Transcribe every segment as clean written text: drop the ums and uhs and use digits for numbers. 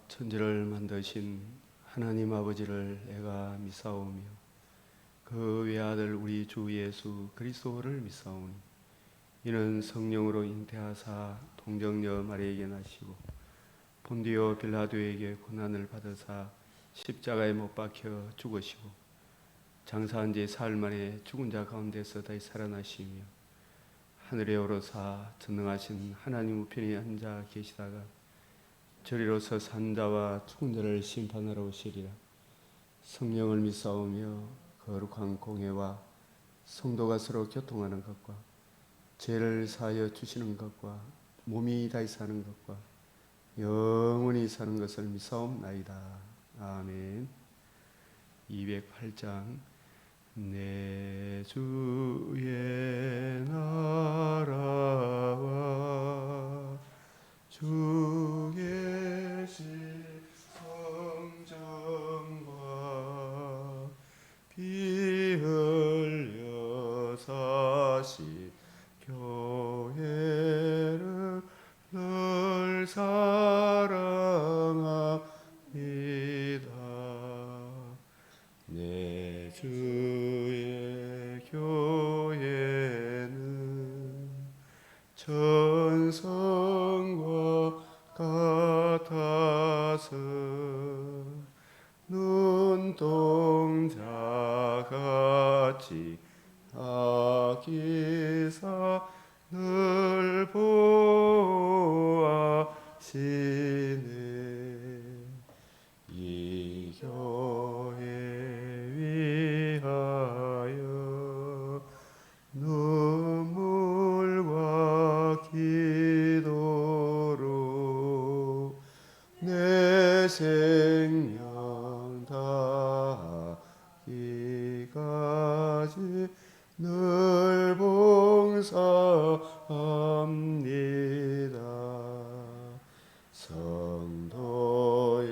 천지를 만드신 하나님 아버지를 내가 믿사오며 그 외아들 우리 주 예수 그리스도를 믿사오니 이는 성령으로 잉태하사 동정녀 마리아에게 나시고 본디오 빌라도에게 고난을 받으사 십자가에 못 박혀 죽으시고 장사한 지 사흘 만에 죽은 자 가운데서 다시 살아나시며 하늘에 오르사 전능하신 하나님 우편에 앉아 계시다가 저리로서 산자와 죽은 자를 심판하러 오시리라. 성령을 믿사오며 거룩한 공회와 성도가 서로 교통하는 것과 죄를 사하여 주시는 것과 몸이 다시 사는 것과 영원히 사는 것을 믿사옵나이다. 아멘. 208장 내 주의 나라와 주 계신 성전과 피 흘려 사신 교회를 늘 사랑합니다. 내 주의 교회는 천성과 같아서 눈동자같이 아기사 늘 보아시네. 이 교회 위하여 눈물과 기도로 내 생명 다하기까지 늘 봉사합니다. 성도의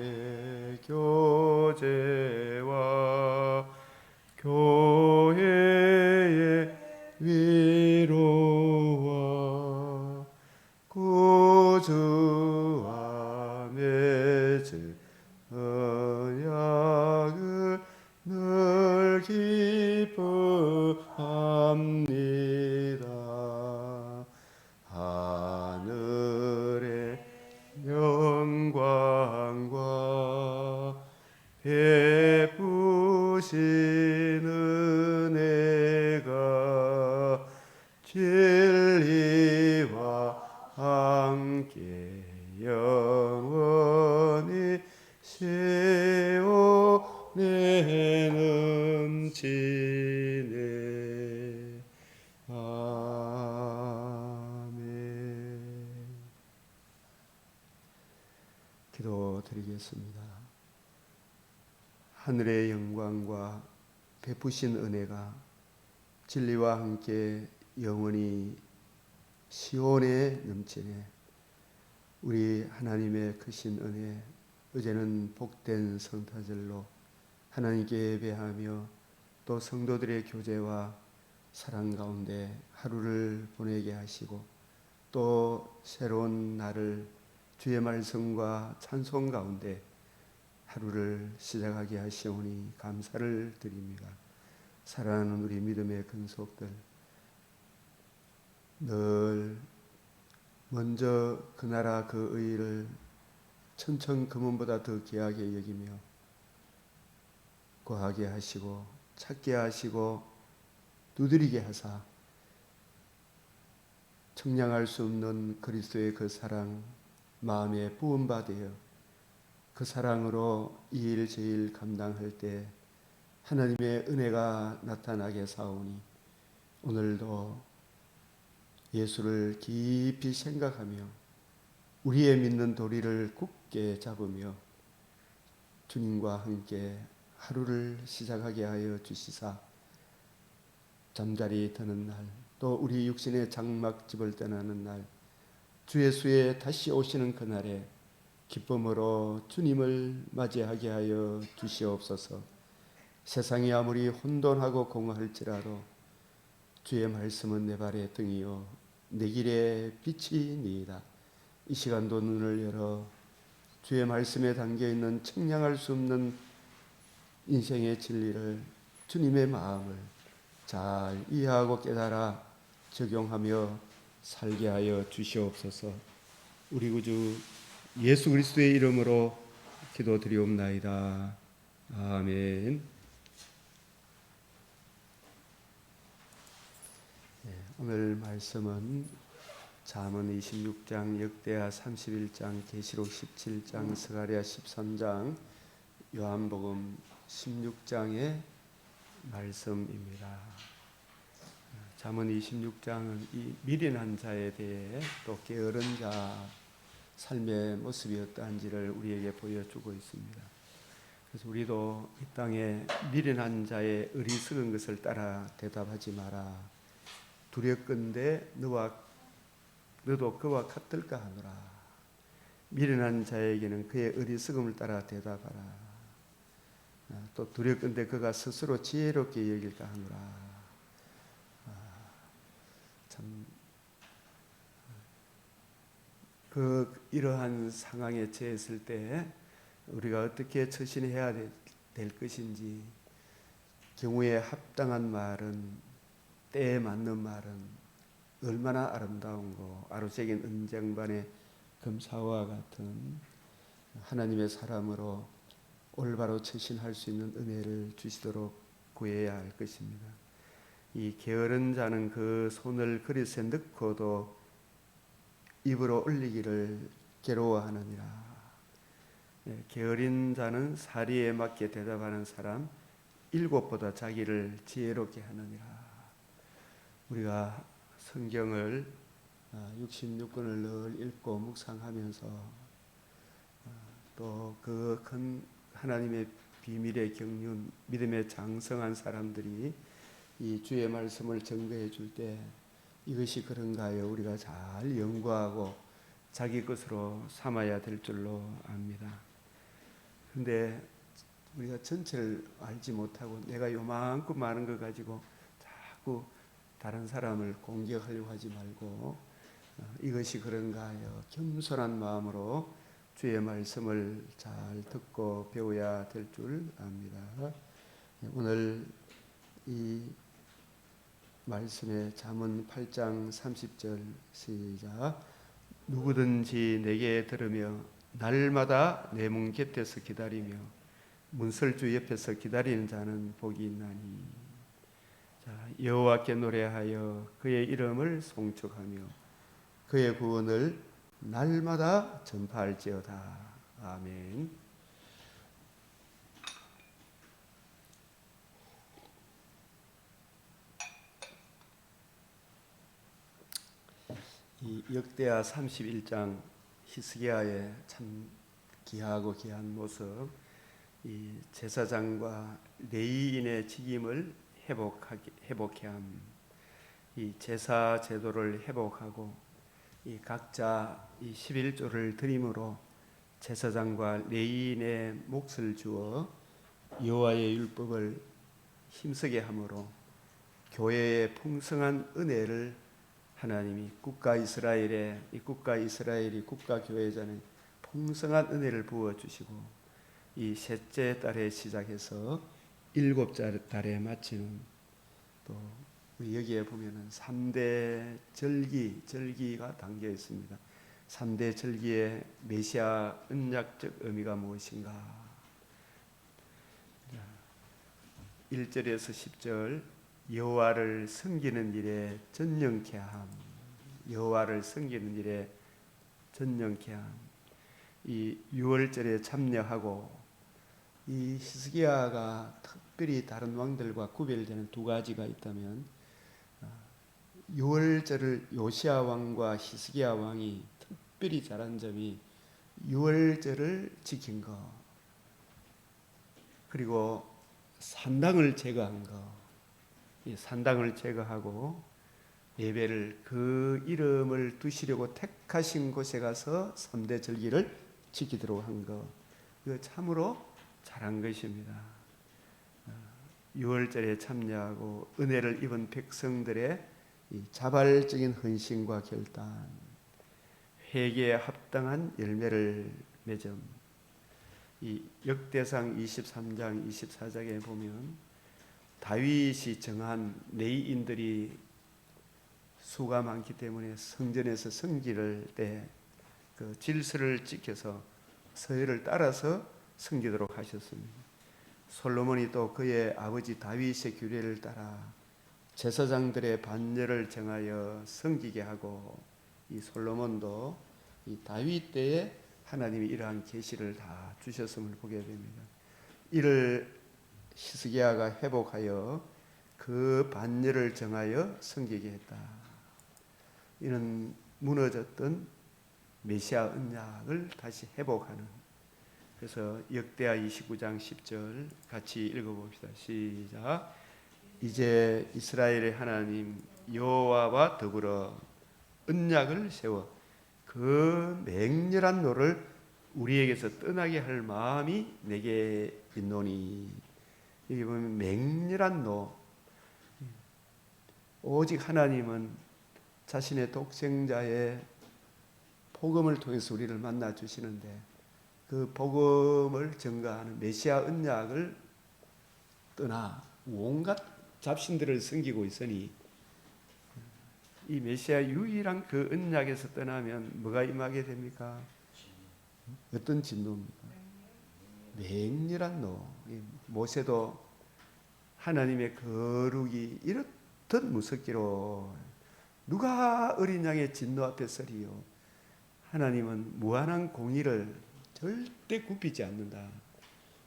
교제와 교회의 위로와 구주와 맺은 언약을 늘 기뻐합니다. 하늘의 영광과 베푸신 은혜가 진리와 함께 영원히 세원에 넘치네. 아멘. 기도드리겠습니다. 하늘의 영광과 베푸신 은혜가 진리와 함께 영원히 시온에 넘치네. 우리 하나님의 크신 은혜, 어제는 복된 성탄절로 하나님께 예배하며 또 성도들의 교제와 사랑 가운데 하루를 보내게 하시고 또 새로운 날을 주의 말씀과 찬송 가운데 하루를 시작하게 하시오니 감사를 드립니다. 사랑하는 우리 믿음의 근속들, 늘 먼저 그 나라 그 의를 천천금원보다 더 귀하게 여기며 구하게 하시고 찾게 하시고 두드리게 하사 청량할 수 없는 그리스도의 그 사랑 마음에 부음받으여 그 사랑으로 이 일 저 일 감당할 때 하나님의 은혜가 나타나게 사오니 오늘도 예수를 깊이 생각하며 우리의 믿는 도리를 굳게 잡으며 주님과 함께 하루를 시작하게 하여 주시사 잠자리 드는 날, 또 우리 육신의 장막집을 떠나는 날, 주 예수의 다시 오시는 그날에 기쁨으로 주님을 맞이하게 하여 주시옵소서. 세상이 아무리 혼돈하고 공허할지라도 주의 말씀은 내 발의 등이요 내 길에 빛이니이다. 이 시간도 눈을 열어 주의 말씀에 담겨 있는 측량할 수 없는 인생의 진리를, 주님의 마음을 잘 이해하고 깨달아 적용하며 살게 하여 주시옵소서. 우리 구주 예수 그리스도의 이름으로 기도드리옵나이다. 아멘. 오늘 말씀은 잠언 26장, 역대하 31장, 계시록 17장, 스가랴 13장, 요한복음 16장의 말씀입니다. 잠언 26장은 이 미련한 자에 대해 또 게으른 자 삶의 모습이 어떠한지를 우리에게 보여주고 있습니다. 그래서 우리도 이 땅에 미련한 자의 어리석은 것을 따라 대답하지 마라. 두렵건대 너도 그와 같을까 하노라. 미련한 자에게는 그의 어리석음을 따라 대답하라. 또 두렵건대 그가 스스로 지혜롭게 여길까 하노라. 참 이러한 상황에 처했을 때 우리가 어떻게 처신해야 될 것인지, 경우에 합당한 말은, 때에 맞는 말은 얼마나 아름다운고, 아로새긴 은쟁반의 금사와 같은 하나님의 사람으로 올바로 처신할 수 있는 은혜를 주시도록 구해야 할 것입니다. 이 게으른 자는 그 손을 그릇에 넣고도 입으로 올리기를 괴로워하느니라. 게으른 자는 사리에 맞게 대답하는 사람 7보다 자기를 지혜롭게 하느니라. 우리가 성경을 66권을 늘 읽고 묵상하면서 또 그 큰 하나님의 비밀의 경륜, 믿음의 장성한 사람들이 이 주의 말씀을 증거해 줄 때 이것이 그런가요? 우리가 잘 연구하고 자기 것으로 삼아야 될 줄로 압니다. 그런데 우리가 전체를 알지 못하고 내가 요만큼 많은 거 가지고 자꾸 다른 사람을 공격하려고 하지 말고 이것이 그런가요? 겸손한 마음으로 주의 말씀을 잘 듣고 배워야 될 줄 압니다. 오늘 이 말씀의 잠언 8장 30절 시작. 누구든지 내게 들으며 날마다 내 문 곁에서 기다리며 문설주 옆에서 기다리는 자는 복이 있나니. 여호와께 노래하여 그의 이름을 송축하며 그의 구원을 날마다 전파할지어다. 아멘. 이 역대하 31장 히스기야의 참 귀하고 귀한 모습, 이 제사장과 레위인의 직임을 회복해 함, 이 제사 제도를 회복하고 이 각자 이 11조를 드림으로 제사장과 레위인의 몫을 주어 여호와의 율법을 힘쓰게 함으로 교회의 풍성한 은혜를 하나님이 국가 이스라엘이 국가 교회자는 풍성한 은혜를 부어 주시고 이 셋째 달에 시작해서 7째 달에 마치는, 또 여기에 보면은 3대 절기가 담겨 있습니다. 3대 절기의 메시아 언약적 의미가 무엇인가? 1절에서 10절 여호와를 섬기는 일에 전념케 함. 여호와를 섬기는 일에 전념케 함. 이 6월절에 참여하고, 이 히스기야가 특별히 다른 왕들과 구별되는 두 가지가 있다면 6월절을 요시야 왕과 히스기야 왕이 특별히 잘한 점이 6월절을 지킨 것, 그리고 산당을 제거한 것. 이 산당을 제거하고 예배를 그 이름을 두시려고 택하신 곳에 가서 3대 절기를 지키도록 한 것, 이거 참으로 잘한 것입니다. 6월절에 참여하고 은혜를 입은 백성들의 이 자발적인 헌신과 결단, 회개에 합당한 열매를 매점. 이 역대상 23장 24장에 보면 다윗이 정한 레위인들이 수가 많기 때문에 성전에서 성기를 때 그 질서를 지켜서 서열을 따라서 섬기도록 하셨습니다. 솔로몬이 또 그의 아버지 다윗의 규례를 따라 제사장들의 반열을 정하여 섬기게 하고, 이 솔로몬도 이 다윗 때에 하나님이 이러한 계시를 다 주셨음을 보게 됩니다. 이를 히스기야가 회복하여 그 반열을 정하여 섬기게 했다. 이는 무너졌던 메시아 언약을 다시 회복하는. 그래서 역대하 29장 10절 같이 읽어봅시다. 시작. 이제 이스라엘의 하나님 여호와와 더불어 언약을 세워 그 맹렬한 노를 우리에게서 떠나게 할 마음이 내게 있노니. 여기 보면 맹렬한 노. 오직 하나님은 자신의 독생자의 복음을 통해서 우리를 만나 주시는데, 그 복음을 증거하는 메시아 언약을 떠나 온갖 잡신들을 섬기고 있으니, 이 메시아 유일한 그 언약에서 떠나면 뭐가 임하게 됩니까? 어떤 진노입니까? 맹렬한 노. 모세도 하나님의 거룩이 이렇듯 무섭기로 누가 어린 양의 진노 앞에 서리요. 하나님은 무한한 공의를 절대 굽히지 않는다.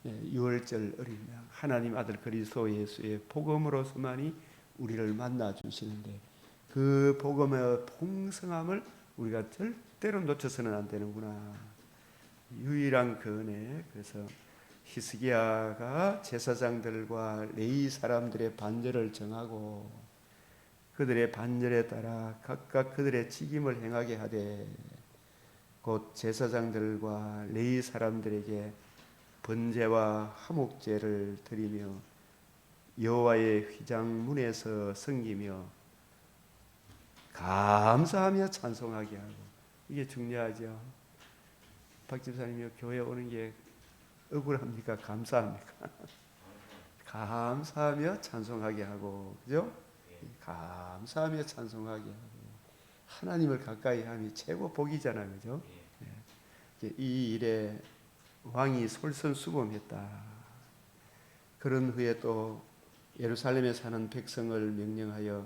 유월절 어린 양 하나님 아들 그리스도 예수의 복음으로서만이 우리를 만나 주시는데, 그 복음의 풍성함을 우리가 절대로 놓쳐서는 안 되는구나. 유일한 그 은혜. 그래서 히스기야가 제사장들과 레위 사람들의 반절을 정하고 그들의 반절에 따라 각각 그들의 직임을 행하게 하되, 곧 제사장들과 레위 사람들에게 번제와 화목제를 드리며 여호와의 휘장문에서 섬기며 감사하며 찬송하게 하고. 이게 중요하죠. 박 집사님이 교회 오는 게 억울합니까? 감사합니까? 감사하며 찬송하게 하고, 그죠? 감사하며 찬송하게 하고, 하나님을 가까이 함이 최고 복이잖아요, 그죠? 이 일에 왕이 솔선수범했다. 그런 후에 또 예루살렘에 사는 백성을 명령하여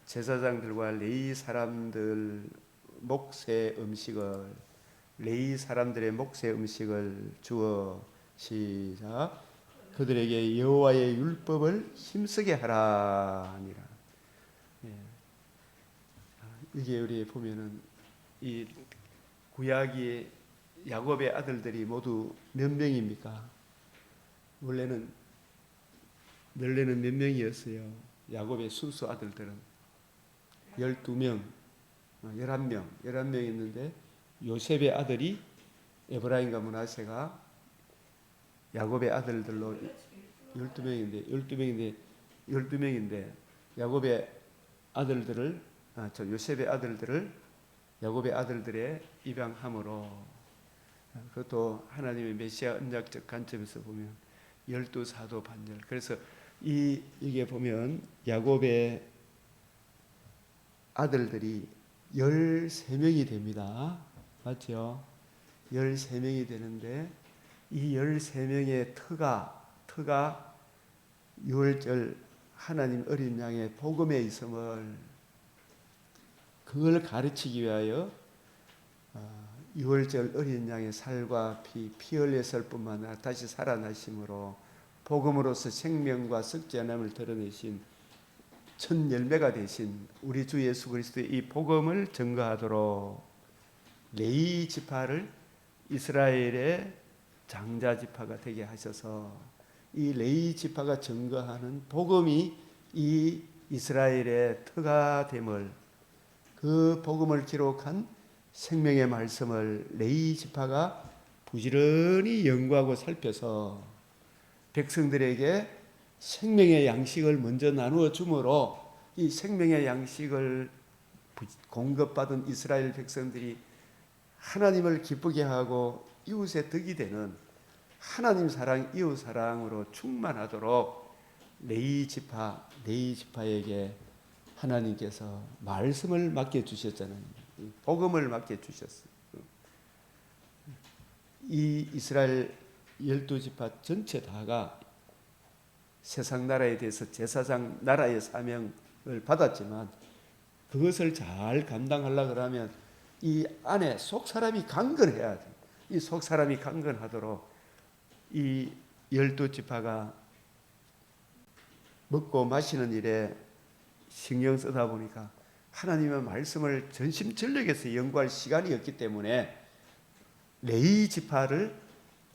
제사장들과 레위 사람들 목세 음식을, 레위 사람들의 목세 음식을 주어 시작. 그들에게 여호와의 율법을 힘쓰게 하라 하니라. 이게 우리 보면은 이 구약의 야곱의 아들들이 모두 몇 명입니까? 원래는 몇 명이었어요. 야곱의 순수 아들들은 12명, 11명 있는데, 요셉의 아들이 에브라임과 므낫세가 야곱의 아들들로 12명인데 야곱의 아들들을 요셉의 아들들을 야곱의 아들들의 입양함으로, 그것도 하나님의 메시아 언약적 관점에서 보면 12사도 반절. 그래서 이게 보면 야곱의 아들들이 13명이 됩니다. 맞죠? 13명이 되는데, 이 13명의 터가 유월절 하나님 어린 양의 복음에 있음을, 그걸 가르치기 위하여 유월절 어린 양의 살과 피 흘렸을 뿐만 아니라 다시 살아나심으로 복음으로서 생명과 썩지 않음을 드러내신 첫 열매가 되신 우리 주 예수 그리스도의 이 복음을 증거하도록 레위 지파를 이스라엘의 장자 지파가 되게 하셔서, 이 레위 지파가 증거하는 복음이 이 이스라엘의 터가 됨을, 그 복음을 기록한 생명의 말씀을 레위 지파가 부지런히 연구하고 살펴서 백성들에게 생명의 양식을 먼저 나누어 주므로, 이 생명의 양식을 공급받은 이스라엘 백성들이 하나님을 기쁘게 하고 이웃의 덕이 되는 하나님 사랑, 이웃 사랑으로 충만하도록 레위 지파에게 하나님께서 말씀을 맡겨 주셨잖아요. 복음을 맡겨 주셨어요. 이 이스라엘 12지파 전체 다가 세상 나라에 대해서 제사장 나라의 사명을 받았지만 그것을 잘 감당하려고 하면 이 안에 속 사람이 강건해야 돼. 이 속 사람이 강건하도록 이 12지파가 먹고 마시는 일에 신경 쓰다 보니까 하나님의 말씀을 전심전력에서 연구할 시간이 없기 때문에 레위 지파를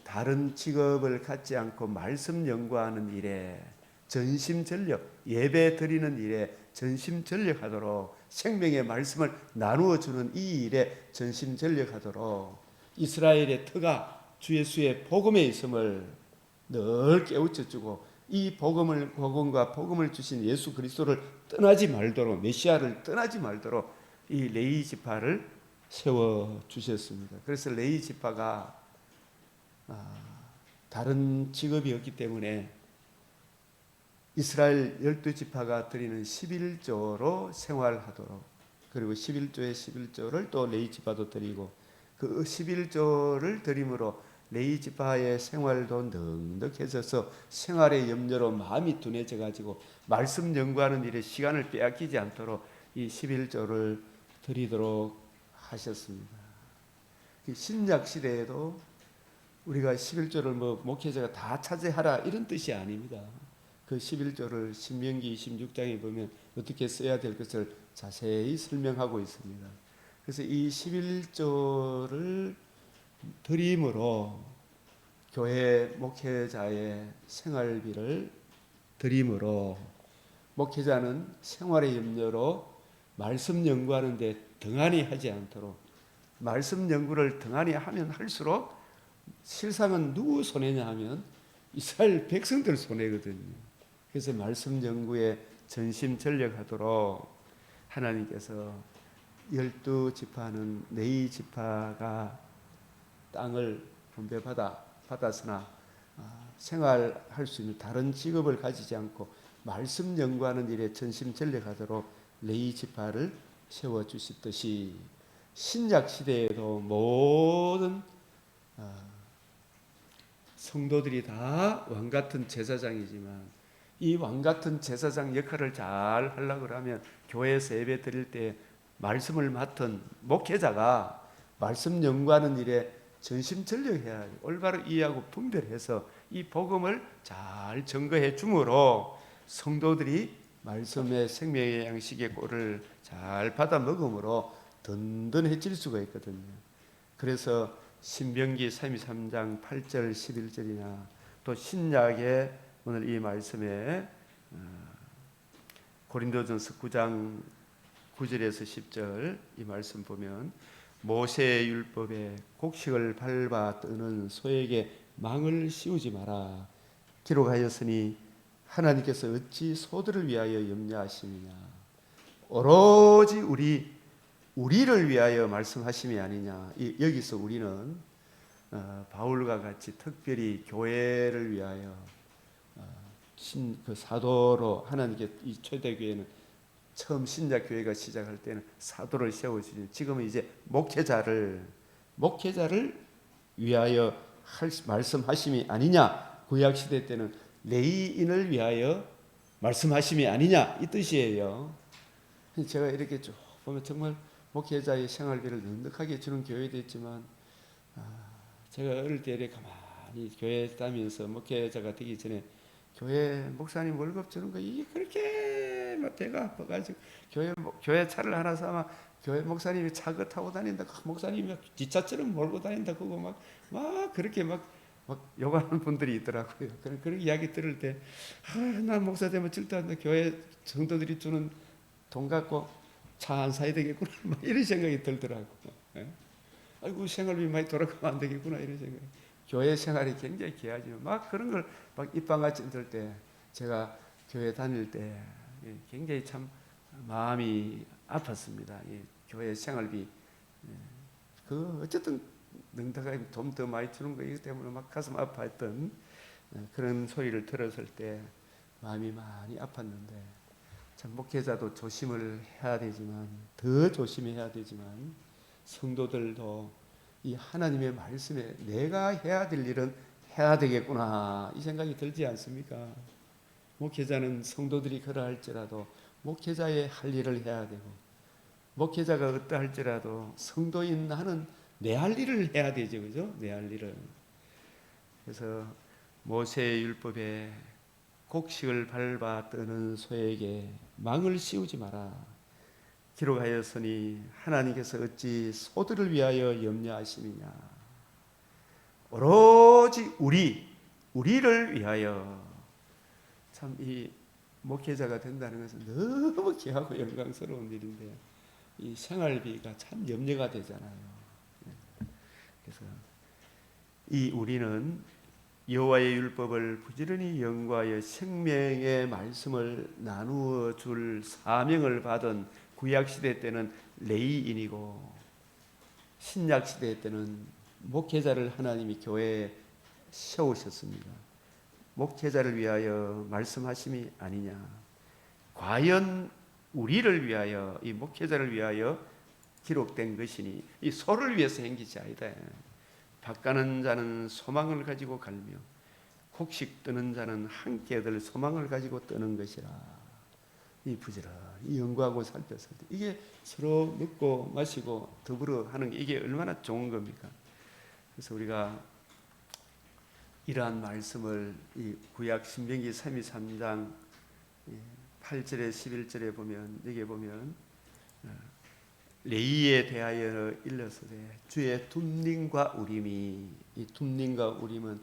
다른 직업을 갖지 않고 말씀 연구하는 일에 전심전력, 예배 드리는 일에 전심전력하도록 생명의 말씀을 나누어 주는 이 일에 전심전력하도록 이스라엘의 터가 주 예수의 복음에 있음을 늘 깨우쳐 주고 이 복음과 복음을 주신 예수 그리스도를 떠나지 말도록, 메시아를 떠나지 말도록 이 레위 지파를 세워 주셨습니다. 그래서 레위 지파가 다른 직업이 없기 때문에 이스라엘 12지파가 드리는 11조로 생활하도록, 그리고 11조의 11조를 또 레위 지파도 드리고, 그 11조를 드림으로 레위 지파의 생활도 넉넉해져서 생활의 염려로 마음이 둔해져 가지고 말씀 연구하는 일에 시간을 빼앗기지 않도록 이 11조를 드리도록 하셨습니다. 신약 시대에도 우리가 11조를 목회자가 다 차지하라 이런 뜻이 아닙니다. 그 11조를 신명기 26장에 보면 어떻게 써야 될 것을 자세히 설명하고 있습니다. 그래서 이 11조를 드림으로 교회 목회자의 생활비를 드림으로 목회자는 생활의 염려로 말씀 연구하는 데 등한히 하지 않도록, 말씀 연구를 등한히 하면 할수록 실상은 누구 손해냐 하면 이스라엘 백성들 손해거든요. 그래서 말씀 연구에 전심전력하도록 하나님께서 12지파는 레위 지파가 땅을 분배받았으나 생활할 수 있는 다른 직업을 가지지 않고 말씀 연구하는 일에 전심전력하도록 레위 지파를 세워주시듯이 신약 시대에도 모든 성도들이 다 왕같은 제사장이지만 이 왕같은 제사장 역할을 잘 하려고 하면 교회에서 예배 드릴 때 말씀을 맡은 목회자가 말씀 연구하는 일에 전심전력해야 해요. 올바로 이해하고 분별해서 이 복음을 잘 증거해 주므로 성도들이 말씀의 생명의 양식의 꼴을 잘 받아 먹음으로 든든해질 수가 있거든요. 그래서 신명기 33장 8절 11절이나 또 신약의 오늘 이 말씀에 고린도전서 9장 9절에서 10절 이 말씀 보면 모세의 율법에 곡식을 밟아 뜨는 소에게 망을 씌우지 마라 기록하였으니 하나님께서 어찌 소들을 위하여 염려하시느냐 오로지 우리를 위하여 말씀하심이 아니냐. 여기서 우리는 바울과 같이 특별히 교회를 위하여 그 사도로 하나님께 이 초대교회는 처음 신약 교회가 시작할 때는 사도를 세워주신 지금은 이제 목회자를 위하여 말씀하심이 아니냐. 구약 시대 때는 레위인을 위하여 말씀하심이 아니냐 이 뜻이에요. 제가 이렇게 쭉 보면 정말 목회자의 생활비를 넉넉하게 주는 교회도 있지만 제가 어릴 때 이렇게 가만히 교회 다니면서 목회자가 되기 전에 교회 목사님 월급 주는 거 이게 그렇게 막 배가 아파가지고 교회 차를 하나 사면 교회 목사님이 차 타고 다닌다. 목사님이 기차처럼 몰고 다닌다. 그거 막 그렇게 막 욕하는 분들이 있더라고요. 그런 이야기 들을 때 난 목사 되면 절대 안 돼. 교회 성도들이 주는 돈 갖고 차 안 사야 되겠구나 막 이런 생각이 들더라고. 아이고 생활비 많이 돌아가면 안 되겠구나 이런 생각. 교회 생활이 굉장히 귀하지만 막 그런 걸 막 입방같이 들 때 제가 교회 다닐 때 굉장히 참 마음이 아팠습니다. 교회 생활비 그 어쨌든 능다가 좀 더 많이 주는 거 이것 때문에 막 가슴 아파했던 그런 소리를 들었을 때 마음이 많이 아팠는데, 참 목회자도 조심을 해야 되지만, 더 조심해야 되지만, 성도들도 이 하나님의 말씀에 내가 해야 될 일은 해야 되겠구나, 이 생각이 들지 않습니까? 목회자는 성도들이 그러할지라도 목회자의 할 일을 해야 되고, 목회자가 어떠할지라도 성도인 나는 내 할 일을 해야 되죠, 그죠? 내 할 일을. 그래서 모세의 율법에 곡식을 밟아 뜨는 소에게 망을 씌우지 마라 기록하였으니 하나님께서 어찌 소들을 위하여 염려하시느냐. 오로지 우리를 위하여. 참 이 목회자가 된다는 것은 너무 귀하고 영광스러운 일인데, 이 생활비가 참 염려가 되잖아요. 그래서 이 우리는 여호와의 율법을 부지런히 연구하여 생명의 말씀을 나누어 줄 사명을 받은 구약 시대 때는 레위인이고, 신약 시대 때는 목회자를 하나님이 교회에 세우셨습니다. 목회자를 위하여 말씀하심이 아니냐. 과연 우리를 위하여, 이 목회자를 위하여 기록된 것이니 이 소를 위해서 행기지 아니다. 밥 가는 자는 소망을 가지고 갈며 곡식 뜨는 자는 함께 얻을 소망을 가지고 뜨는 것이라. 이 부지런히 연구하고 살폈을 때 이게 서로 먹고 마시고 더불어 하는 게 이게 얼마나 좋은 겁니까? 그래서 우리가 이러한 말씀을 이 구약 신명기 33장 8절에 11절에 보면, 여기에 보면 레위에 대하여 일렀으되 주의 둠님과 우림이, 이 둠님과 우림은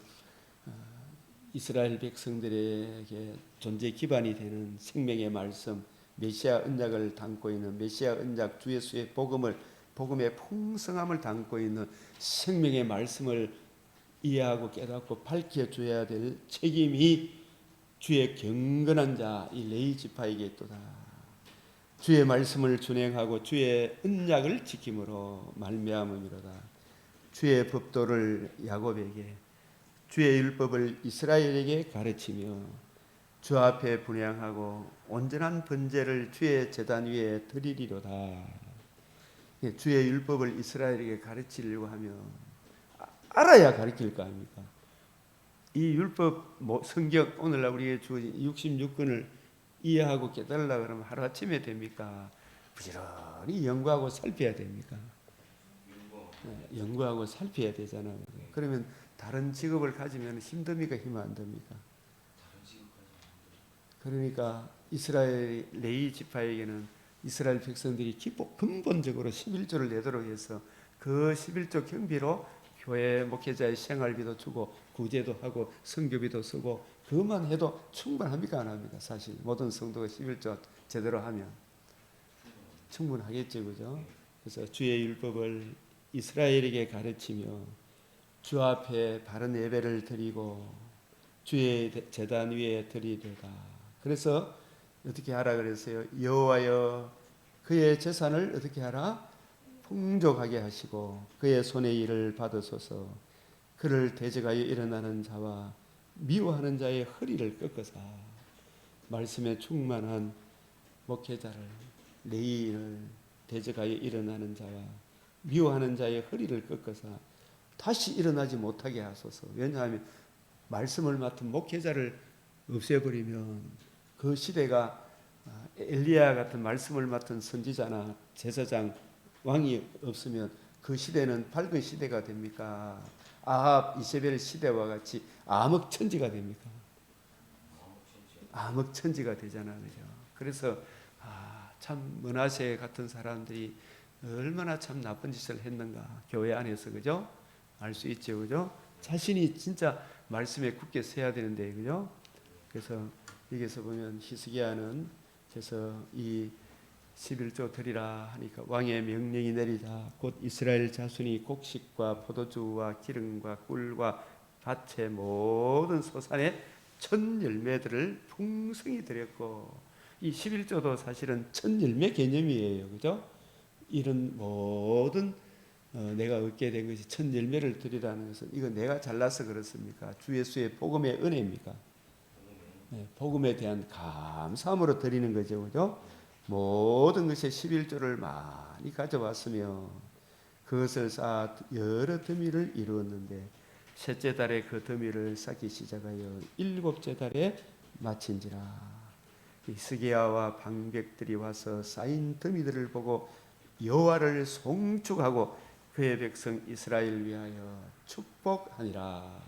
이스라엘 백성들에게 존재 기반이 되는 생명의 말씀, 메시아 언약을 담고 있는, 메시아 언약 주 예수의 복음의 풍성함을 담고 있는 생명의 말씀을 이해하고 깨닫고 밝혀줘야 될 책임이 주의 경건한 자, 이 레위 지파에게 있도다. 주의 말씀을 준행하고 주의 언약을 지킴으로 말미암음이로다. 주의 법도를 야곱에게, 주의 율법을 이스라엘에게 가르치며 주 앞에 분향하고 온전한 번제를 주의 제단 위에 드리리로다. 주의 율법을 이스라엘에게 가르치려고 하면 알아야 가르칠 거 아닙니까? 이 율법 성경 오늘날 우리에게 주어진 66권을 이해하고 깨달으려고 그러면 하루아침에 됩니까? 부지런히 연구하고 살펴야 됩니까? 연구하고 살펴야 되잖아요. 그러면 다른 직업을 가지면 힘듭니까? 힘 안 듭니까? 그러니까 이스라엘 레위 지파에게는 이스라엘 백성들이 근본적으로 11조를 내도록 해서 그 11조 경비로 교회 목회자의 생활비도 주고 구제도 하고 성교비도 쓰고, 그것만 해도 충분합니까? 안 합니까? 사실 모든 성도가 11조 제대로 하면 충분하겠죠, 그죠? 그래서 주의 율법을 이스라엘에게 가르치며 주 앞에 바른 예배를 드리고 주의 제단 위에 드리리다. 그래서 어떻게 하라 그랬어요? 여호와여 그의 재산을 어떻게 하라? 풍족하게 하시고 그의 손의 일을 받으소서. 그를 대적하여 일어나는 자와 미워하는 자의 허리를 꺾으사. 말씀에 충만한 목회자를, 레위인을 대적하여 일어나는 자와 미워하는 자의 허리를 꺾으사 다시 일어나지 못하게 하소서. 왜냐하면 말씀을 맡은 목회자를 없애버리면 그 시대가 엘리야 같은 말씀을 맡은 선지자나 제사장, 왕이 없으면 그 시대는 밝은 시대가 됩니까? 아합, 이세벨 시대와 같이 암흑천지가 됩니까? 암흑천지가 되잖아요. 그죠? 그래서 참 므낫세 같은 사람들이 얼마나 참 나쁜 짓을 했는가 교회 안에서, 그죠? 알 수 있죠, 그죠? 자신이 진짜 말씀에 굳게 서야 되는데, 그죠? 그래서 여기서 보면 히스기야는 그래서 이 11조 드리라 하니까 왕의 명령이 내리자 곧 이스라엘 자손이 곡식과 포도주와 기름과 꿀과 밭의 모든 소산의 첫 열매들을 풍성히 드렸고, 이 11조도 사실은 첫 열매 개념이에요, 그죠? 이런 모든 내가 얻게 된 것이 첫 열매를 드리라는 것은 이거 내가 잘나서 그렇습니까? 주 예수의 복음의 은혜입니까? 네, 복음에 대한 감사함으로 드리는 거죠, 그죠? 모든 것에 11조를 많이 가져왔으며 그것을 쌓아 여러 더미를 이루었는데 셋째 달에 그 더미를 쌓기 시작하여 일곱째 달에 마친지라. 스기야와 방백들이 와서 쌓인 더미들을 보고 여호와를 송축하고 그의 백성 이스라엘을 위하여 축복하니라.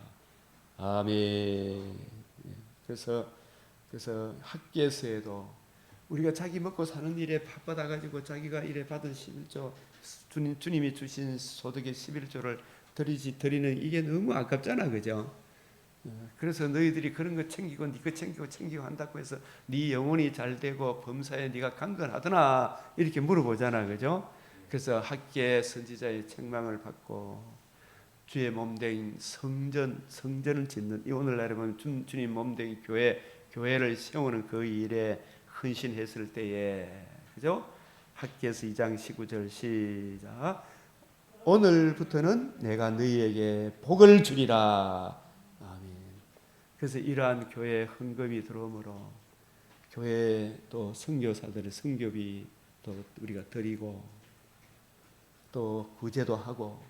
아멘. 그래서 학교에서도 우리가 자기 먹고 사는 일에 바빠다 가지고 자기가 일에 받은 11조 주님이 주신 소득의 11조를 드리는 이게 너무 아깝잖아, 그죠? 그래서 너희들이 그런 거 챙기고 네 거 챙기고 한다고 해서 네 영혼이 잘 되고 범사에 네가 강건하더나 이렇게 물어보잖아, 그죠? 그래서 학계 선지자의 책망을 받고 주의 몸된 성전을 짓는 이 오늘날에 보면 주님 몸된 교회를 세우는 그 일에 헌신했을 때에, 그죠? 학계에서 2장 19절 시작. 오늘부터는 내가 너희에게 복을 주리라. 아멘. 그래서 이러한 교회 헌금이 들어오므로 교회 또 선교사들의 선교비 또 우리가 드리고 또 구제도 하고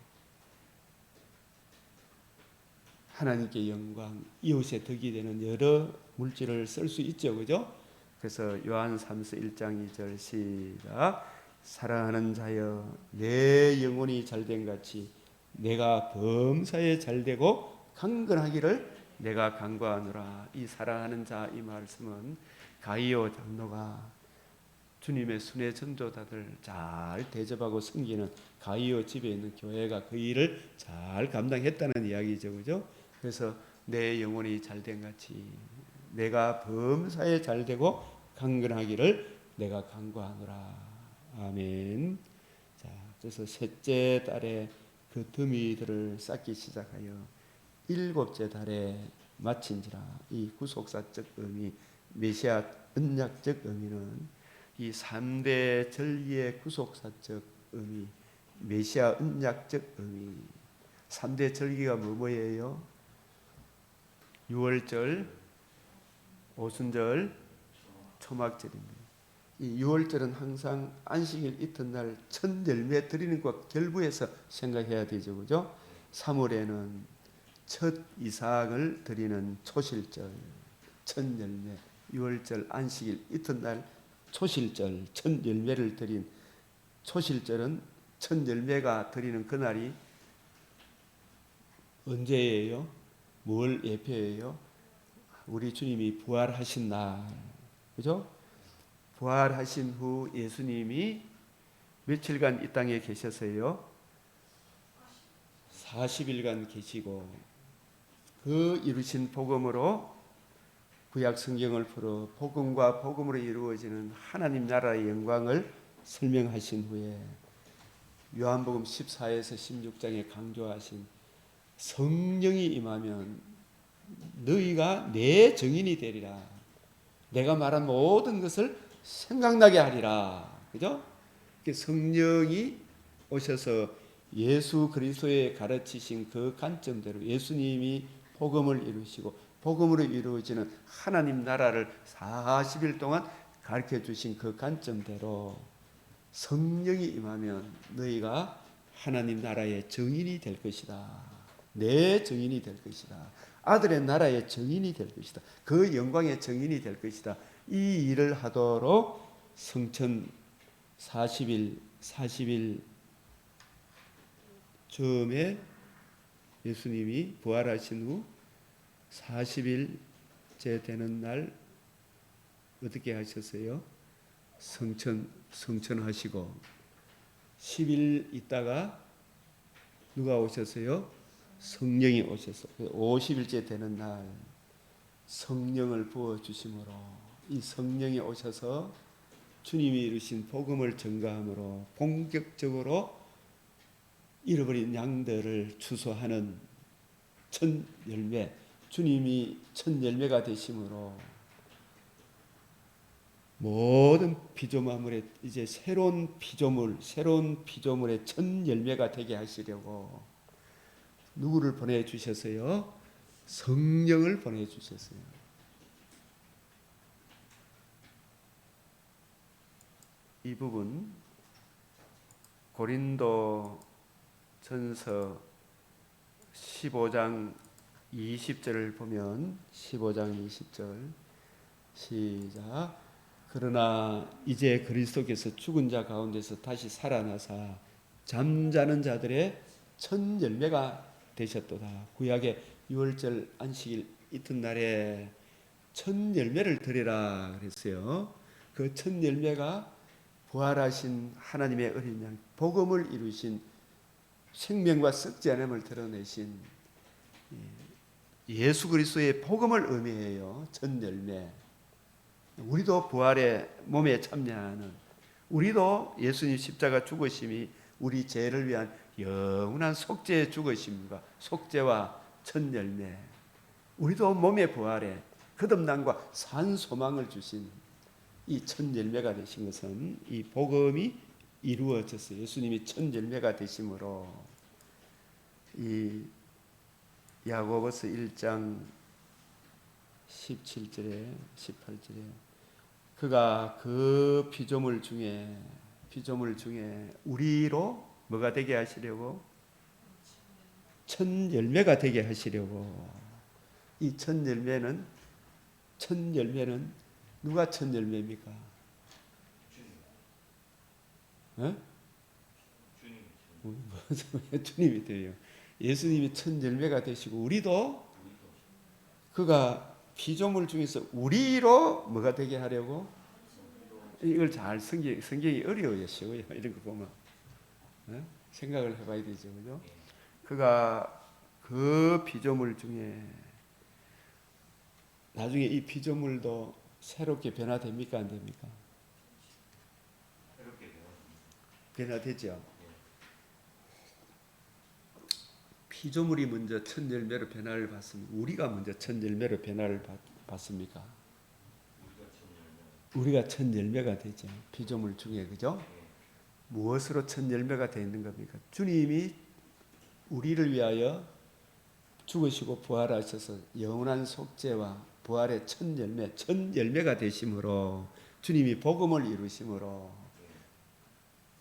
하나님께 영광, 이웃의 덕이 되는 여러 물질을 쓸 수 있죠, 그죠? 그래서 요한 3서 1장 2절 시작. 사랑하는 자여, 내 영혼이 잘된 같이 내가 범사에 잘되고 강건하기를 내가 간구하노라. 이 사랑하는 자, 이 말씀은 가이오 장로가 주님의 순회 전도자들 잘 대접하고 섬기는 가이오 집에 있는 교회가 그 일을 잘 감당했다는 이야기죠, 그죠? 그래서 내 영혼이 잘된 같이 내가 범사에 잘되고 강건하기를 내가 간구하노라. 아멘. 자, 그래서 셋째 달에 그 더미들을 쌓기 시작하여 일곱째 달에 마친지라. 이 구속사적 의미, 메시아 언약적 의미는 이 3대 절기의 구속사적 의미, 메시아 언약적 의미. 3대 절기가 뭐예요? 유월절, 오순절, 초막절입니다. 이 유월절은 항상 안식일 이튿날 첫 열매 드리는 것 결부해서 생각해야 되죠, 그죠? 3월에는 첫 이삭을 드리는 초실절, 첫 열매. 유월절 안식일 이튿날 초실절, 첫 열매를 드린 초실절은 첫 열매가 드리는 그날이 언제예요? 뭘 예표해요? 우리 주님이 부활하신 날, 그죠? 부활하신 후 예수님이 며칠간 이 땅에 계셨어요? 40일간 계시고 그 이루신 복음으로 구약 성경을 풀어 복음과 복음으로 이루어지는 하나님 나라의 영광을 설명하신 후에 요한복음 14에서 16장에 강조하신 성령이 임하면 너희가 내 증인이 되리라. 내가 말한 모든 것을 생각나게 하리라. 그죠? 성령이 오셔서 예수 그리스도의 가르치신 그 관점대로 예수님이 복음을 이루시고 복음으로 이루어지는 하나님 나라를 40일 동안 가르쳐 주신 그 관점대로 성령이 임하면 너희가 하나님 나라의 증인이 될 것이다. 내 증인이 될 것이다. 아들의 나라의 증인이 될 것이다. 그 영광의 증인이 될 것이다. 이 일을 하도록 성천 40일 즈음에 예수님이 부활하신 후 40일째 되는 날 어떻게 하셨어요? 성천하시고 10일 있다가 누가 오셨어요? 성령이 오셔서 50일째 되는 날 성령을 부어주심으로 이 성령이 오셔서 주님이 이루신 복음을 전가함으로 본격적으로 잃어버린 양들을 추수하는 첫 열매, 주님이 첫 열매가 되심으로 모든 피조물의 이제 새로운 피조물의 첫 열매가 되게 하시려고 누구를 보내주셨어요? 성령을 보내주셨어요. 이 부분 고린도 전서 15장 20절을 보면 15장 20절 시작. 그러나 이제 그리스도께서 죽은 자 가운데서 다시 살아나사 잠자는 자들의 첫 열매가 되셨도다. 구약의 유월절 안식일 이튿날에 첫 열매를 드리라 그랬어요. 그 첫 열매가 부활하신 하나님의 어린 양, 복음을 이루신 생명과 썩지 않음을 드러내신 예수 그리스도의 복음을 의미해요. 첫 열매. 우리도 부활의 몸에 참여하는, 우리도 예수님 십자가 죽으심이 우리 죄를 위한 영원한 속죄의 죽으심과 속죄와 첫 열매, 우리도 몸의 부활에 거듭남과 산 소망을 주신 이 첫 열매가 되신 것은 이 복음이 이루어졌어요. 예수님이 첫 열매가 되심으로 이 야고보서 1장 17절에 18절에 그가 그 피조물 중에 우리로 뭐가 되게 하시려고? 첫 열매가 되게 하시려고. 이 첫 열매는 누가 첫 열매입니까? 주님이 돼요. 예수님이 첫 열매가 되시고 우리도 그가 피조물 중에서 우리로 뭐가 되게 하려고? 이걸 잘 성경이 어려워요. 쉬워요. 이런 거 보면 생각을 해봐야 되죠. 그죠? 그가 그 피조물 중에 나중에 이 피조물도 새롭게 변화됩니까? 안 됩니까? 변화되죠. 피조물이 먼저 첫 열매로 변화를 받습니다. 우리가 먼저 첫 열매로 변화를 받습니까? 우리가 첫 열매가 되죠. 피조물 중에. 그죠? 무엇으로 첫 열매가 되는 겁니까? 주님이 우리를 위하여 죽으시고 부활하셔서 영원한 속죄와 부활의 첫 열매가 되심으로 주님이 복음을 이루심으로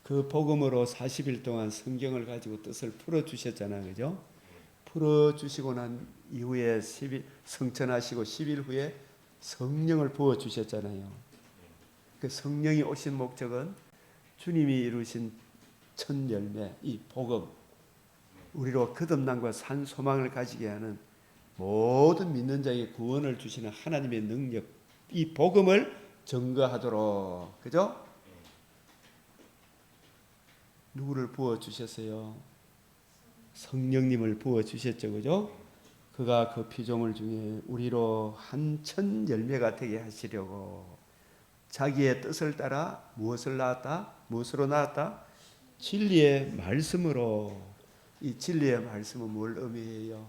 그 복음으로 40일 동안 성경을 가지고 뜻을 풀어주셨잖아요. 그죠? 풀어주시고 난 이후에 성천하시고 10일 후에 성령을 부어주셨잖아요. 그 성령이 오신 목적은 주님이 이루신 첫 열매, 이 복음, 우리로 거듭남과 산 소망을 가지게 하는 모든 믿는 자에게 구원을 주시는 하나님의 능력, 이 복음을 증거하도록, 그죠? 누구를 부어주셨어요? 성령님을 부어주셨죠. 그죠? 그가 그 피조물 중에 우리로 한 첫 열매가 되게 하시려고 자기의 뜻을 따라 무엇을 낳았다? 무엇으로 낳았다? 진리의 말씀으로. 이 진리의 말씀은 뭘 의미해요?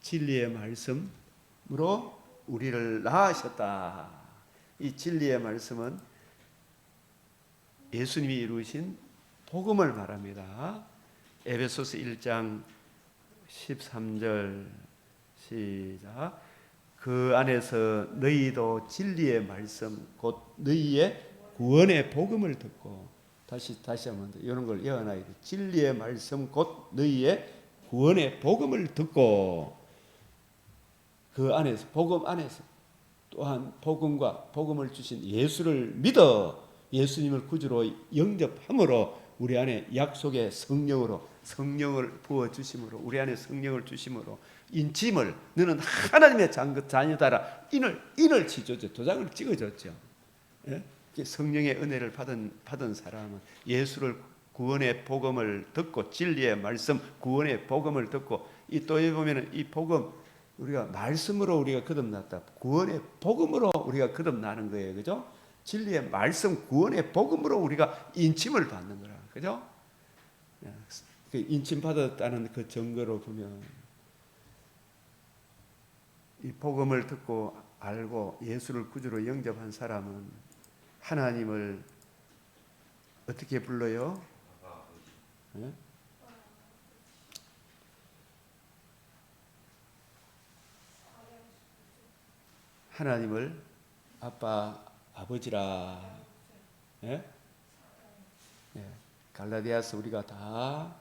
진리의 말씀으로 우리를 낳으셨다. 이 진리의 말씀은 예수님이 이루신 복음을 말합니다. 에베소서 1장 13절 시작. 그 안에서 너희도 진리의 말씀 곧 너희의 구원의 복음을 듣고 다시 한번 이런 걸 예언하야 돼. 진리의 말씀 곧 너희의 구원의 복음을 듣고 그 안에서 복음 안에서 또한 복음을 주신 예수를 믿어 예수님을 구주로 영접함으로 우리 안에 약속의 성령을 부어 주심으로 우리 안에 성령을 주심으로 인침을 너는 하나님의 자녀다라 인을 치줬죠. 도장을 찍어줬죠. 예? 성령의 은혜를 받은 사람은 예수를 구원의 복음을 듣고 진리의 말씀 구원의 복음을 듣고 이 또 보면은 이 복음 우리가 말씀으로 우리가 거듭났다. 구원의 복음으로 우리가 거듭나는 거예요. 그죠? 진리의 말씀 구원의 복음으로 우리가 인침을 받는 거라. 그죠? 그 인침 받았다는 그 증거로 보면 이 복음을 듣고 알고 예수를 구주로 영접한 사람은 하나님을 어떻게 불러요? 네? 하나님을 아빠, 아버지라. 예? 예. 갈라디아서 우리가 다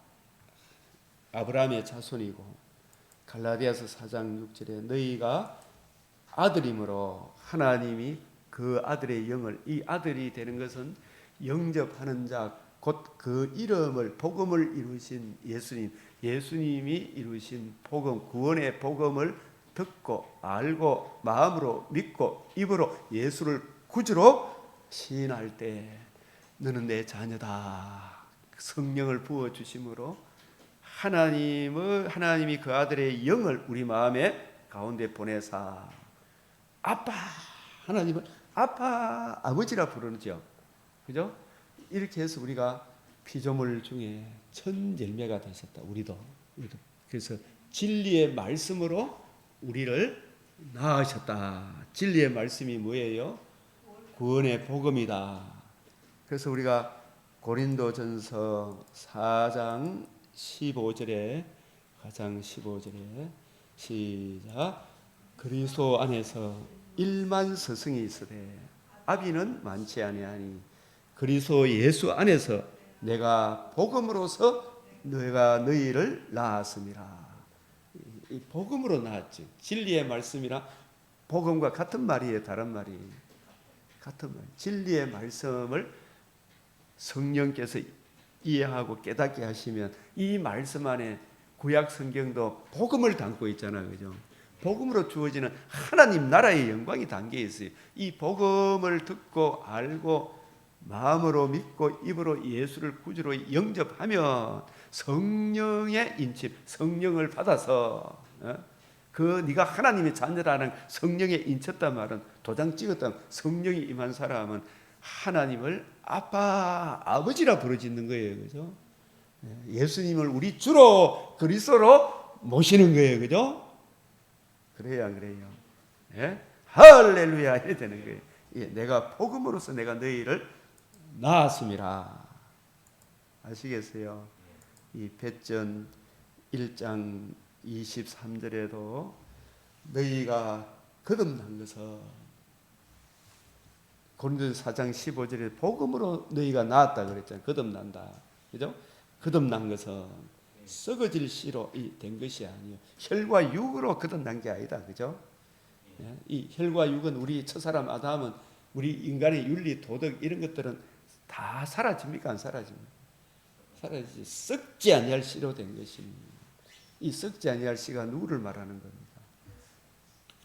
아브라함의 자손이고, 갈라디아서 4장 6절에 너희가 아들이므로 하나님이 그 아들의 영을, 이 아들이 되는 것은 영접하는 자, 곧 그 이름을, 복음을 이루신 예수님, 예수님이 이루신 복음, 구원의 복음을 듣고 알고 마음으로 믿고 입으로 예수를 구주로 시인할 때 너는 내 자녀다. 성령을 부어 주심으로 하나님이 그 아들의 영을 우리 마음에 가운데 보내사 아빠, 하나님을 아빠, 아버지라 부르죠. 그죠? 이렇게 해서 우리가 피조물 중에 첫 열매가 되셨다. 우리도. 그래서 진리의 말씀으로 우리를 낳으셨다. 진리의 말씀이 뭐예요? 구원의 복음이다. 그래서 우리가 고린도전서 4장 15절에 시작. 그리스도 안에서 1만 서성이 있으되 아비는 많지 아니하니 그리스도 예수 안에서 내가 복음으로서 내가 너희를 낳았음이라. 이 복음으로 낳았지. 진리의 말씀이라 복음과 같은 말이에요, 다른 말이 같은 말. 진리의 말씀을 성령께서 이해하고 깨닫게 하시면 이 말씀 안에 구약 성경도 복음을 담고 있잖아요, 그죠? 복음으로 주어지는 하나님 나라의 영광이 담겨 있어요. 이 복음을 듣고 알고 마음으로 믿고 입으로 예수를 구주로 영접하면 성령의 인침, 성령을 받아서 그 네가 하나님의 자녀라는 성령에 인쳤단 말은 도장 찍었던 성령이 임한 사람은 하나님을 아빠, 아버지라 부르짖는 거예요, 그죠? 예수님을 우리 주로 그리스도로 모시는 거예요, 그죠? 그래야 안 그래요? 예? 할렐루야 이래 되는 거예요. 예, 내가 복음으로서 내가 너희를 낳았음이라. 아시겠어요? 이 베전 1장 23절에도 너희가 거듭난 것은 고린도서 4장 15절에 복음으로 너희가 낳았다 그랬잖아요. 거듭난다. 그죠? 거듭난 것은 썩어질 씨로 된 것이 아니에요. 혈과 육으로 거듭난 게 아니다. 그죠? 이 혈과 육은 우리 첫사람 아담은 우리 인간의 윤리, 도덕 이런 것들은 다 사라집니까? 안 사라집니까? 사라지지. 썩지 아니할 씨로 된 것입니다. 이 썩지 아니할 씨가 누구를 말하는 겁니다.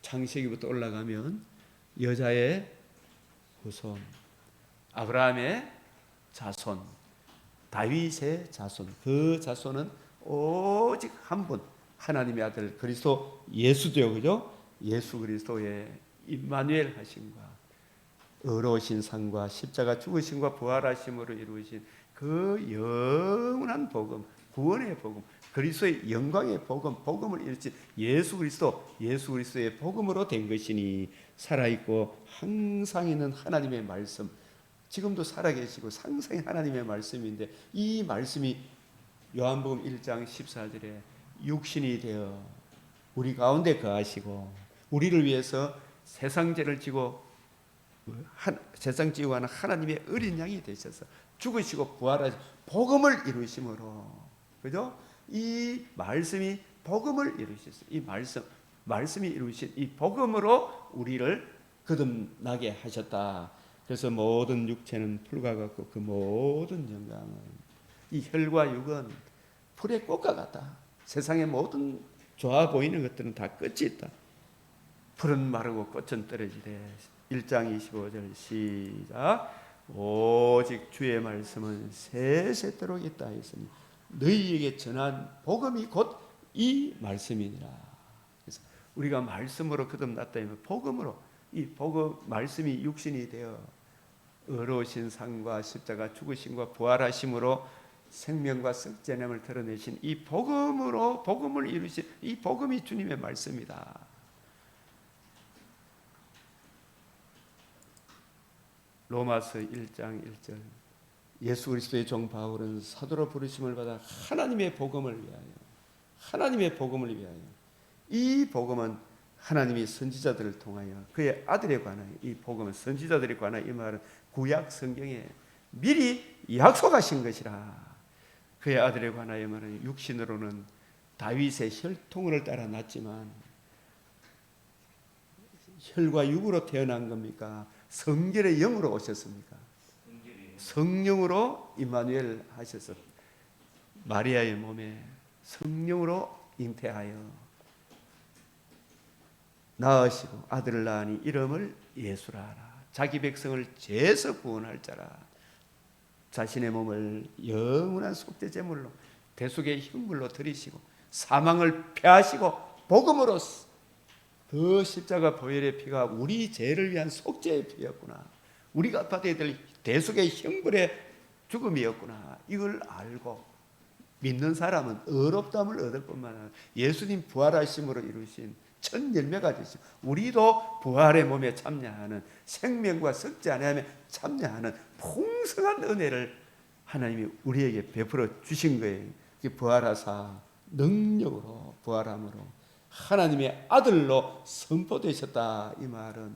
창세기부터 올라가면 여자의 후손, 아브라함의 자손, 다윗의 자손, 그 자손은 오직 한 분, 하나님의 아들 그리스도 예수죠, 그죠? 예수 그리스도의 임마누엘 하심과 의로우신 상과 십자가 죽으심과 부활하심으로 이루어진 그 영원한 복음, 구원의 복음, 그리스도의 영광의 복음, 복음을 이루신 예수 그리스도의 복음으로 된 것이니 살아있고 항상 있는 하나님의 말씀, 지금도 살아계시고 항상 하나님의 말씀인데 이 말씀이 요한복음 1장 14절에 육신이 되어 우리 가운데 거하시고 우리를 위해서 세상 죄를 지고 세상 지고 하는 하나님의 어린 양이 되셔서 죽으시고 부활하시 복음을 이루심으로, 그죠? 이 말씀이 복음을 이루셨어요. 이 말씀이 이루신 이 복음으로 우리를 거듭나게 하셨다. 그래서 모든 육체는 풀과 같고 그 모든 영광은, 이 혈과 육은 풀의 꽃과 같다. 세상의 모든 좋아 보이는 것들은 다 끝이 있다. 풀은 마르고 꽃은 떨어지되. 1장 25절 시작. 오직 주의 말씀은 세세토록 있다 했으니 너희에게 전한 복음이 곧 이 말씀이니라. 그래서 우리가 말씀으로 거듭났다면 복음으로, 이 복음 말씀이 육신이 되어 의로우신 상과 십자가 죽으심과 부활하심으로 생명과 썩지않음을 드러내신 이 복음으로 복음을 이루신 이 복음이 주님의 말씀이다. 로마서 1장 1절 예수 그리스도의 종 바울은 사도로 부르심을 받아 하나님의 복음을 위하여 이 복음은 하나님이 선지자들을 통하여 그의 아들에 관하여 이 복음은 선지자들에 관하여 이 말은 구약 성경에 미리 약속하신 것이라. 그의 아들에 관하여 말은 육신으로는 다윗의 혈통을 따라 났지만 혈과 육으로 태어난 겁니까? 성결의 영으로 오셨습니까? 성령으로 임마누엘 하셔서 마리아의 몸에 성령으로 잉태하여 낳으시고 아들을 낳으니 이름을 예수라 하라. 자기 백성을 죄에서 구원할 자라. 자신의 몸을 영원한 속죄 제물로 대속의 형물로 드리시고 사망을 패하시고 복음으로 그 십자가 보혈의 피가 우리 죄를 위한 속죄의 피였구나. 우리가 받아야 될 대속의 형벌의 죽음이었구나. 이걸 알고 믿는 사람은 의롭다함을 얻을 뿐만 아니라 예수님 부활하심으로 이루신 첫 열매가 되시고 우리도 부활의 몸에 참여하는 생명과 썩지 아니하며 참여하는 풍성한 은혜를 하나님이 우리에게 베풀어 주신 거예요. 부활하사 능력으로 부활함으로 하나님의 아들로 선포되셨다. 이 말은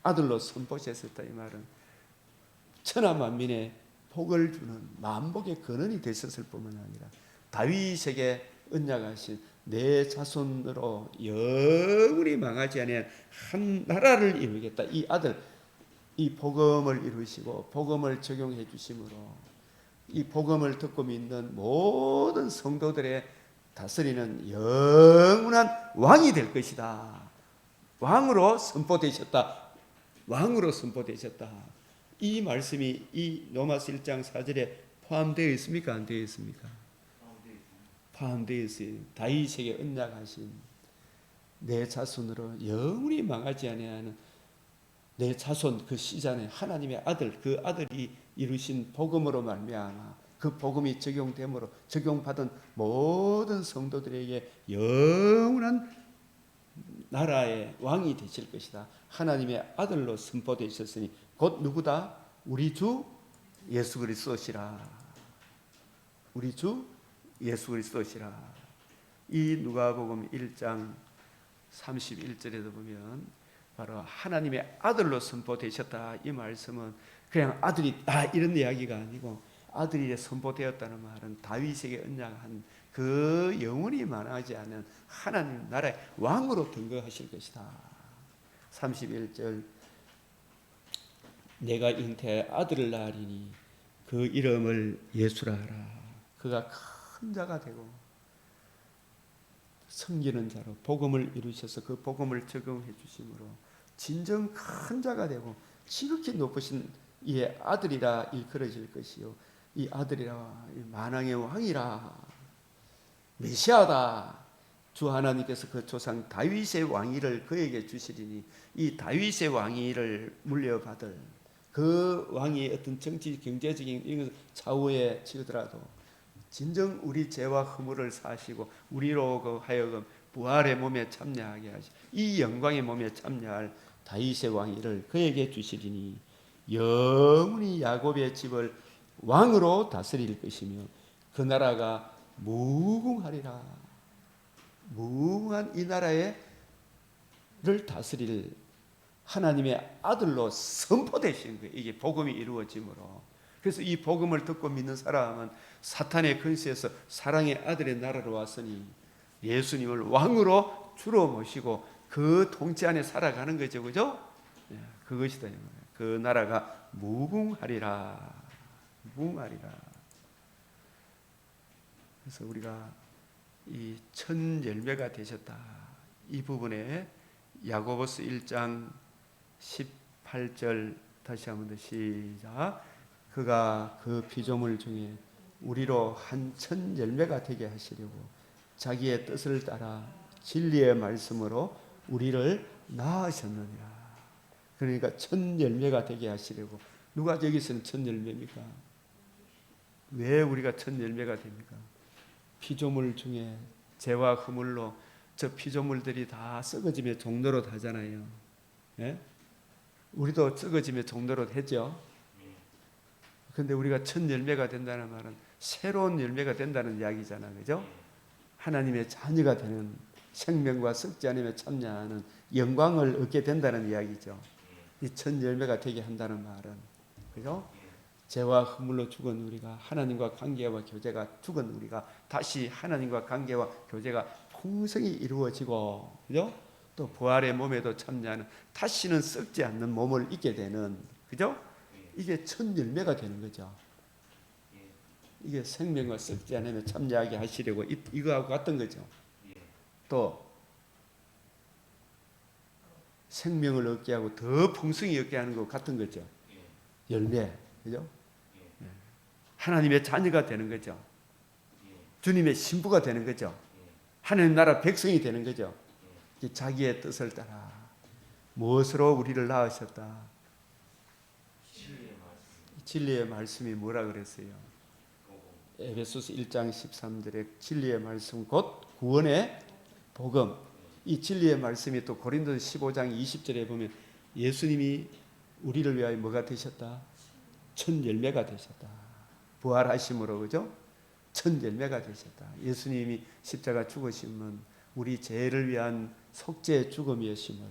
아들로 선포되셨다. 이 말은 천하 만민의 복을 주는 만복의 근원이 되셨을 뿐만 아니라 다윗에게 언약하신 내 자손으로 영원히 망하지 아니한 한 나라를 이루겠다. 이 아들, 이 복음을 이루시고 복음을 적용해 주심으로 이 복음을 듣고 믿는 모든 성도들의 다스리는 영원한 왕이 될 것이다. 왕으로 선포되셨다. 왕으로 선포되셨다. 이 말씀이 이 로마서 1장 4절에 포함되어 있습니까? 안 되어 있습니까? 포함되어 있어요. 다윗에게 언약하신 내 자손으로 영원히 망하지 아니하는 내 자손 그 시잔의 하나님의 아들 그 아들이 이루신 복음으로 말미암아 그 복음이 적용됨으로 적용받은 모든 성도들에게 영원한 나라의 왕이 되실 것이다. 하나님의 아들로 선포되셨으니 곧 누구다? 우리 주 예수 그리스도시라. 우리 주 예수 그리스도시라. 이 누가복음 1장 31절에도 보면 바로 하나님의 아들로 선포되셨다. 이 말씀은 그냥 아들이 이런 이야기가 아니고 아들이 선포되었다는 말은 다윗에게 언약한 그 영원히 만하지 않은 하나님 나라의 왕으로 등극하실 것이다. 31절 내가 잉태하여 아들을 낳으리니 그 이름을 예수라 하라. 그가 큰 자가 되고 섬기는 자로 복음을 이루셔서 그 복음을 적용해 주심으로 진정 큰 자가 되고 지극히 높으신 이의 아들이라 일컬어질 것이요 이 아들이라 만왕의 왕이라 메시아다. 주 하나님께서 그 조상 다윗의 왕위를 그에게 주시리니 이 다윗의 왕위를 물려받을 그 왕이 어떤 정치 경제적인 이런 차후에 치더라도 진정 우리 죄와 허물을 사시고 우리로 하여금 부활의 몸에 참여하게 하시 이 영광의 몸에 참여할 다윗의 왕위를 그에게 주시리니 영원히 야곱의 집을 왕으로 다스릴 것이며 그 나라가 무궁하리라. 무궁한 이 나라를 다스릴 하나님의 아들로 선포되신 거예요. 이게 복음이 이루어짐으로. 그래서 이 복음을 듣고 믿는 사람은 사탄의 근세에서 사랑의 아들의 나라로 왔으니 예수님을 왕으로 주로 모시고 그 통치 안에 살아가는 거죠. 그죠? 그것이다. 그 나라가 무궁하리라. 무궁하리라. 그래서 우리가 이 첫 열매가 되셨다. 이 부분에 야고보서 1장 18절 다시 한번 더 시작. 그가 그 피조물 중에 우리로 한 첫 열매가 되게 하시려고 자기의 뜻을 따라 진리의 말씀으로 우리를 낳으셨느니라. 그러니까 첫 열매가 되게 하시려고. 누가 여기서는 첫 열매입니까? 왜 우리가 첫 열매가 됩니까? 피조물 중에 죄와 허물로 저 피조물들이 다 썩어지며 종로로 타잖아요. 예? 우리도 썩어지며 종로로 했죠. 근데 우리가 첫 열매가 된다는 말은 새로운 열매가 된다는 이야기잖아, 그죠? 하나님의 자녀가 되는, 생명과 썩지 않으며 참여하는 영광을 얻게 된다는 이야기죠. 이 첫 열매가 되게 한다는 말은, 그죠? 죄와 허물로 죽은 우리가, 하나님과 관계와 교제가 죽은 우리가 다시 하나님과 관계와 교제가 풍성히 이루어지고, 그죠? 또 부활의 몸에도 참여하는, 다시는 썩지 않는 몸을 입게 되는, 그죠? 이게 첫 열매가 되는 거죠. 이게 생명과 썩지 않으며 참여하게 하시려고 이거하고 같은 거죠. 또 생명을 얻게 하고 더 풍성히 얻게 하는 것 같은 거죠. 열매, 그죠? 하나님의 자녀가 되는 거죠. 주님의 신부가 되는 거죠. 하나님 나라 백성이 되는 거죠. 자기의 뜻을 따라 무엇으로 우리를 낳으셨다. 진리의 말씀이 뭐라 그랬어요? 에베소서 1장 13절에 진리의 말씀 곧 구원의 복음. 이 진리의 말씀이 또 고린도서 15장 20절에 보면 예수님이 우리를 위하여 뭐가 되셨다? 첫 열매가 되셨다. 부활하심으로, 그죠? 첫 열매가 되셨다. 예수님이 십자가 죽으심은 우리 죄를 위한 속죄의 죽음이었음을,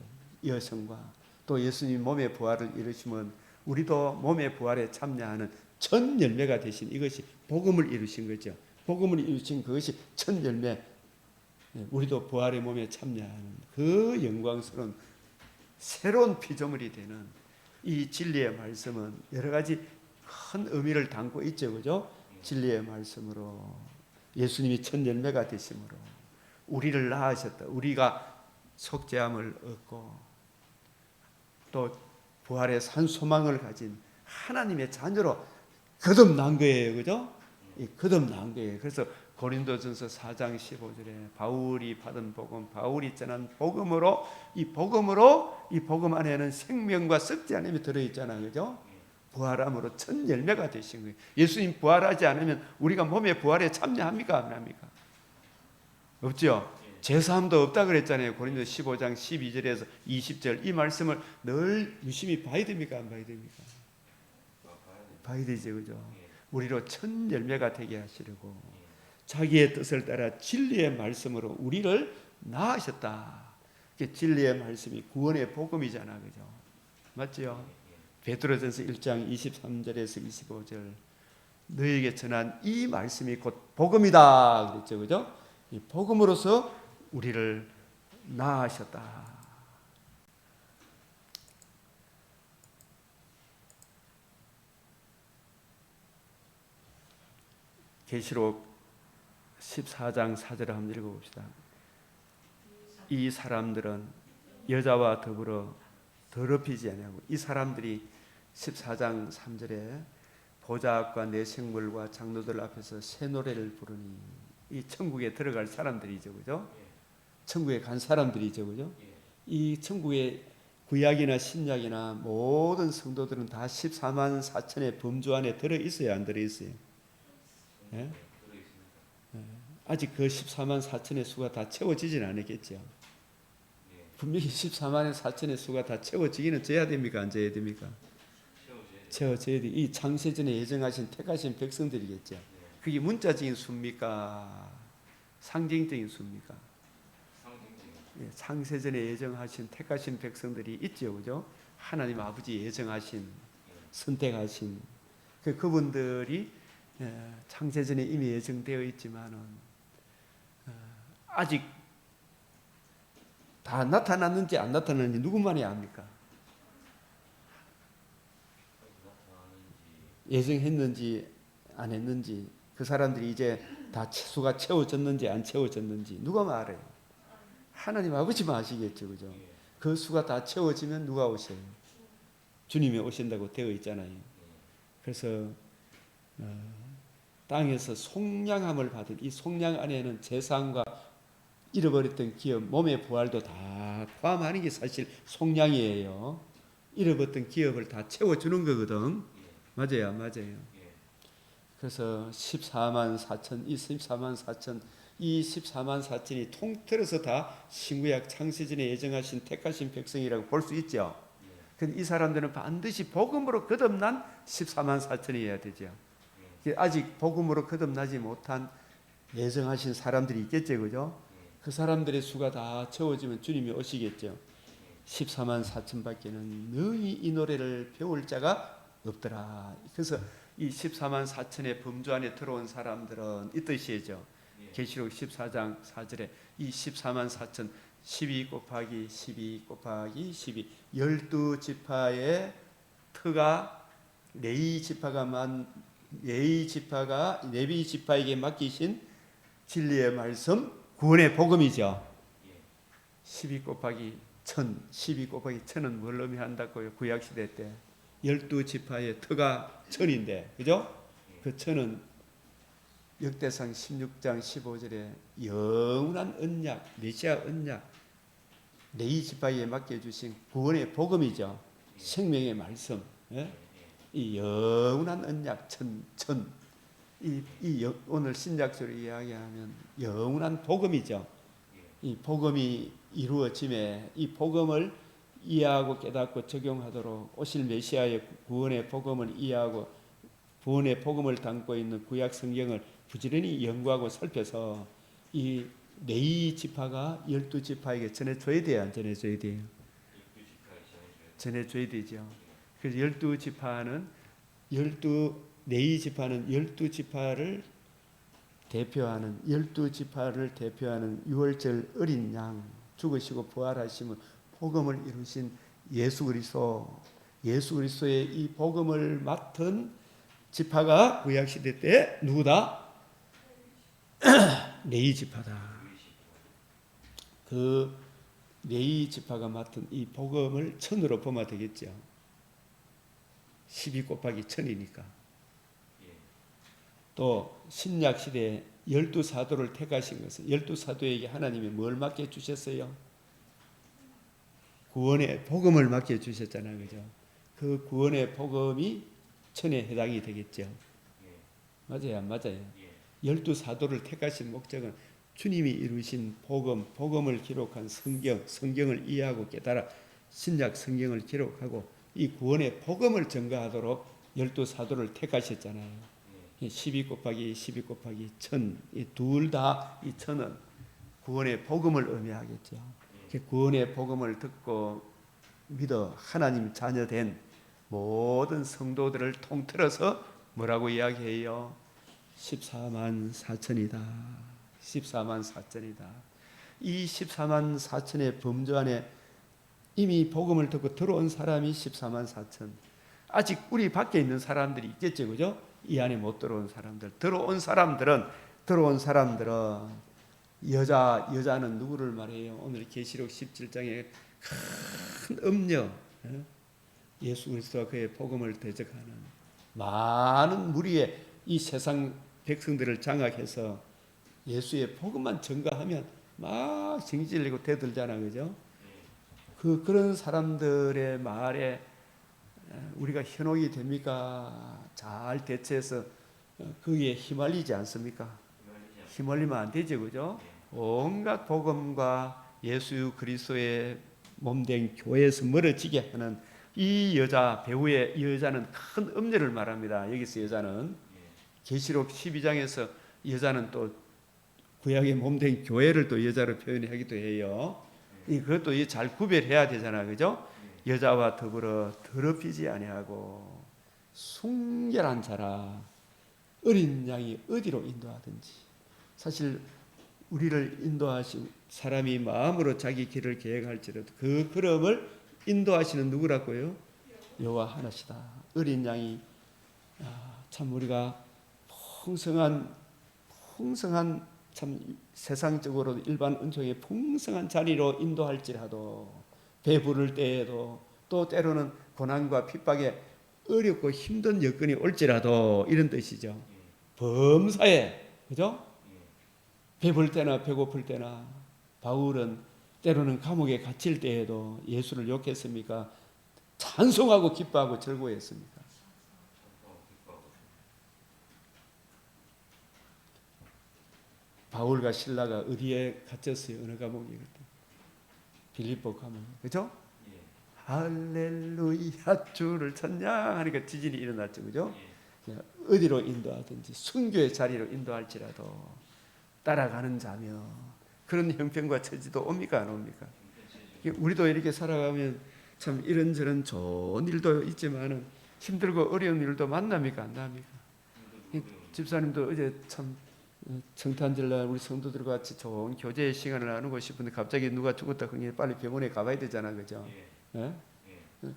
여성과 또 예수님 몸의 부활을 이루심은 우리도 몸의 부활에 참여하는 첫 열매가 되신, 이것이 복음을 이루신 거죠. 복음을 이루신 그것이 첫 열매, 우리도 부활의 몸에 참여하는 그 영광스러운 새로운 피조물이 되는 이 진리의 말씀은 여러 가지 큰 의미를 담고 있죠, 그죠? 진리의 말씀으로 예수님이 첫 열매가 되심으로 우리를 낳으셨다. 우리가 속죄함을 얻고 또 부활의 산 소망을 가진 하나님의 자녀로 거듭난 거예요, 그죠? 거듭난 거예요. 그래서 고린도전서 4장 15절에 바울이 받은 복음, 바울이 전한 복음으로, 이 복음 안에는 생명과 썩지 않음이 들어있잖아요, 그죠? 부활함으로 첫 열매가 되신 거예요. 예수님 부활하지 않으면 우리가 몸의 부활에 참여합니까, 안 합니까? 없죠. 제사함도 없다 그랬잖아요. 고린도 15장 12절에서 20절. 이 말씀을 늘 유심히 봐야 됩니까, 안 봐야 됩니까? 봐야 되죠, 그죠? 우리로 첫 열매가 되게 하시려고 자기의 뜻을 따라 진리의 말씀으로 우리를 낳으셨다. 진리의 말씀이 구원의 복음이잖아, 그죠? 맞죠? 베드로전서 1장 23절에서 25절. 너에게 전한 이 말씀이 곧 복음이다 그랬죠, 그죠? 이 복음으로서 우리를 낳으셨다. 계시록 14장 4절을 한번 읽어봅시다. 이 사람들은 여자와 더불어 더럽히지 아니하고, 이 사람들이 14장 3절에 보좌 앞과 내 생물과 장로들 앞에서 새 노래를 부르니, 이 천국에 들어갈 사람들이죠, 그죠? 천국에 간 사람들이죠, 그죠? 이 천국에 구약이나 신약이나 모든 성도들은 다 14만 4천의 범주 안에 들어 있어요, 안 들어 있어요? 예? 아직 그 14만 4천의 수가 다 채워지진 않았겠죠. 분명히 14만 4천의 수가 다 채워지기는 져야 됩니까, 안 져야 됩니까? 채워져야 돼. 이 창세전에 예정하신 택하신 백성들이겠죠. 그게 문자적인 수입니까, 상징적인 수입니까? 예, 창세전에 예정하신 택하신 백성들이 있죠, 그죠? 하나님 아버지 예정하신, 선택하신 그분들이 창세전에 이미 예정되어 있지만은 아직 다 나타났는지 안 나타났는지 누구만이 압니까? 예정했는지 안 했는지, 그 사람들이 이제 다 수가 채워졌는지 안 채워졌는지 누가 말해요? 하나님 아버지만 아시겠죠, 그죠? 그 수가 다 채워지면 누가 오세요? 주님이 오신다고 되어 있잖아요. 그래서 땅에서 속량함을 받은 이 속량 안에는 제사함과 잃어버렸던 기업, 몸의 부활도 다 포함하는 게 사실 속량이에요. 잃어버렸던 기업을 다 채워주는 거거든. 맞아요, 안 맞아요? 그래서 14만 4천, 이 14만 4천, 이 14만 4천이 통틀어서 다 신구약 창세전에 예정하신 택하신 백성이라고 볼 수 있죠. 근데 이 사람들은 반드시 복음으로 거듭난 14만 4천이어야 되죠. 아직 복음으로 거듭나지 못한 예정하신 사람들이 있겠죠, 그죠? 그 사람들의 수가 다 채워지면 주님이 오시겠죠. 14만 4천밖에는 능히 이 노래를 배울 자가 없더라. 그래서 이 14만 4천의 범주 안에 들어온 사람들은 이 뜻이죠. 계시록 14장 4절에 이 14만 4천 12 곱하기 12 곱하기 12 12지파의 터가 레위 지파에게 맡기신 진리의 말씀 구원의 복음이죠. 12 곱하기 1000 12 곱하기 1000은 뭘 의미한다고요? 구약시대 때 12지파의 터가 1000인데 그죠? 그 1000은 역대상 16장 15절에 영원한 언약 메시아 언약 레위 지파에 맡겨주신 구원의 복음이죠. 생명의 말씀. 예? 이 영원한 언약 천 오늘 신약적으로 이야기하면 영원한 복음이죠. 이 복음이 이루어짐에 이 복음을 이해하고 깨닫고 적용하도록 오실 메시아의 구원의 복음을 이해하고 구원의 복음을 담고 있는 구약 성경을 부지런히 연구하고 살펴서 이 레위 지파가 12지파에게 전해줘야 돼요, 안 전해줘야 돼요? 전해줘야 되죠. 그래서 12지파는 레위 지파는 12지파를 대표하는 12지파를 대표하는 유월절 어린 양 죽으시고 부활하심을 복음을 이루신 예수 그리스도의 이 복음을 맡은 지파가 구약 시대 때 누구다? 레위 지파다. 그 레위 지파가 맡은 이 복음을 1000으로 보면 되겠죠. 12 곱하기 1000이니까. 또 신약 시대에 12사도를 택하신 것은 12사도에게 하나님이 뭘 맡겨 주셨어요? 구원의 복음을 맡겨 주셨잖아요. 그죠? 그 구원의 복음이 1000에 해당이 되겠죠. 맞아요, 안 맞아요? 12사도를 택하신 목적은 주님이 이루신 복음을 기록한 성경을 이해하고 깨달아 신약 성경을 기록하고 이 구원의 복음을 전가하도록 12사도를 택하셨잖아요. 12 곱하기 12 곱하기 1000, 둘 다 이 1000은 구원의 복음을 의미하겠죠. 구원의 복음을 듣고 믿어 하나님 자녀된 모든 성도들을 통틀어서 뭐라고 이야기해요? 14만 4천이다. 14만 4천이다. 이 14만 4천의 범주 안에 이미 복음을 듣고 들어온 사람이 14만 4천. 아직 우리 밖에 있는 사람들이 있겠죠, 그죠? 이 안에 못 들어온 사람들. 들어온 사람들은 여자는 누구를 말해요? 오늘 계시록 17장에 큰 음녀, 예수 그리스도와 그의 복음을 대적하는 많은 무리의 이 세상 백성들을 장악해서 예수의 복음만 전가하면 막 정질리고 대들잖아, 그죠? 그런 사람들의 말에 우리가 현혹이 됩니까? 잘 대처해서 거기에 휘말리지 않습니까? 휘말리면 안 되죠, 그죠? 온갖 복음과 예수 그리스도의 몸된 교회에서 멀어지게 하는 이 여자 배우의 이 여자는 큰 음녀를 말합니다. 여기서 여자는 계시록 12장에서 여자는 또 구약의 몸된 교회를 또 여자로 표현하기도 해요. 그것도 잘 구별해야 되잖아, 그죠? 여자와 더불어 더럽히지 아니하고 순결한 자라. 어린 양이 어디로 인도하든지. 사실 우리를 인도하신 사람이 마음으로 자기 길을 계획할지라도 그 걸음을 인도하시는 누구라고요? 여호와 하나시다. 어린 양이 참 우리가 풍성한 참 세상적으로 일반 은총의 풍성한 자리로 인도할지라도 배부를 때에도 또 때로는 고난과 핍박에 어렵고 힘든 여건이 올지라도 이런 뜻이죠. 범사에, 그죠? 배불 때나 배고플 때나 바울은 때로는 감옥에 갇힐 때에도 예수를 욕했습니까? 찬송하고 기뻐하고 즐거워했습니까? 바울과 실라가 어디에 갇혔어요? 어느 감옥이거든? 빌립보 감옥, 그죠? 할렐루야 주를 찬양하니까 지진이 일어났죠, 그죠? 어디로 인도하든지 순교의 자리로 인도할지라도 따라가는 자며 그런 형편과 처지도 옵니까 안 옵니까? 우리도 이렇게 살아가면 참 이런저런 좋은 일도 있지만은 힘들고 어려운 일도 만납니까 안 납니까? 집사님도 어제 참 성탄절날 우리 성도들과 같이 좋은 교제의 시간을 나누고 싶은데 갑자기 누가 죽었다 그러니 빨리 병원에 가봐야 되잖아, 그죠? 예?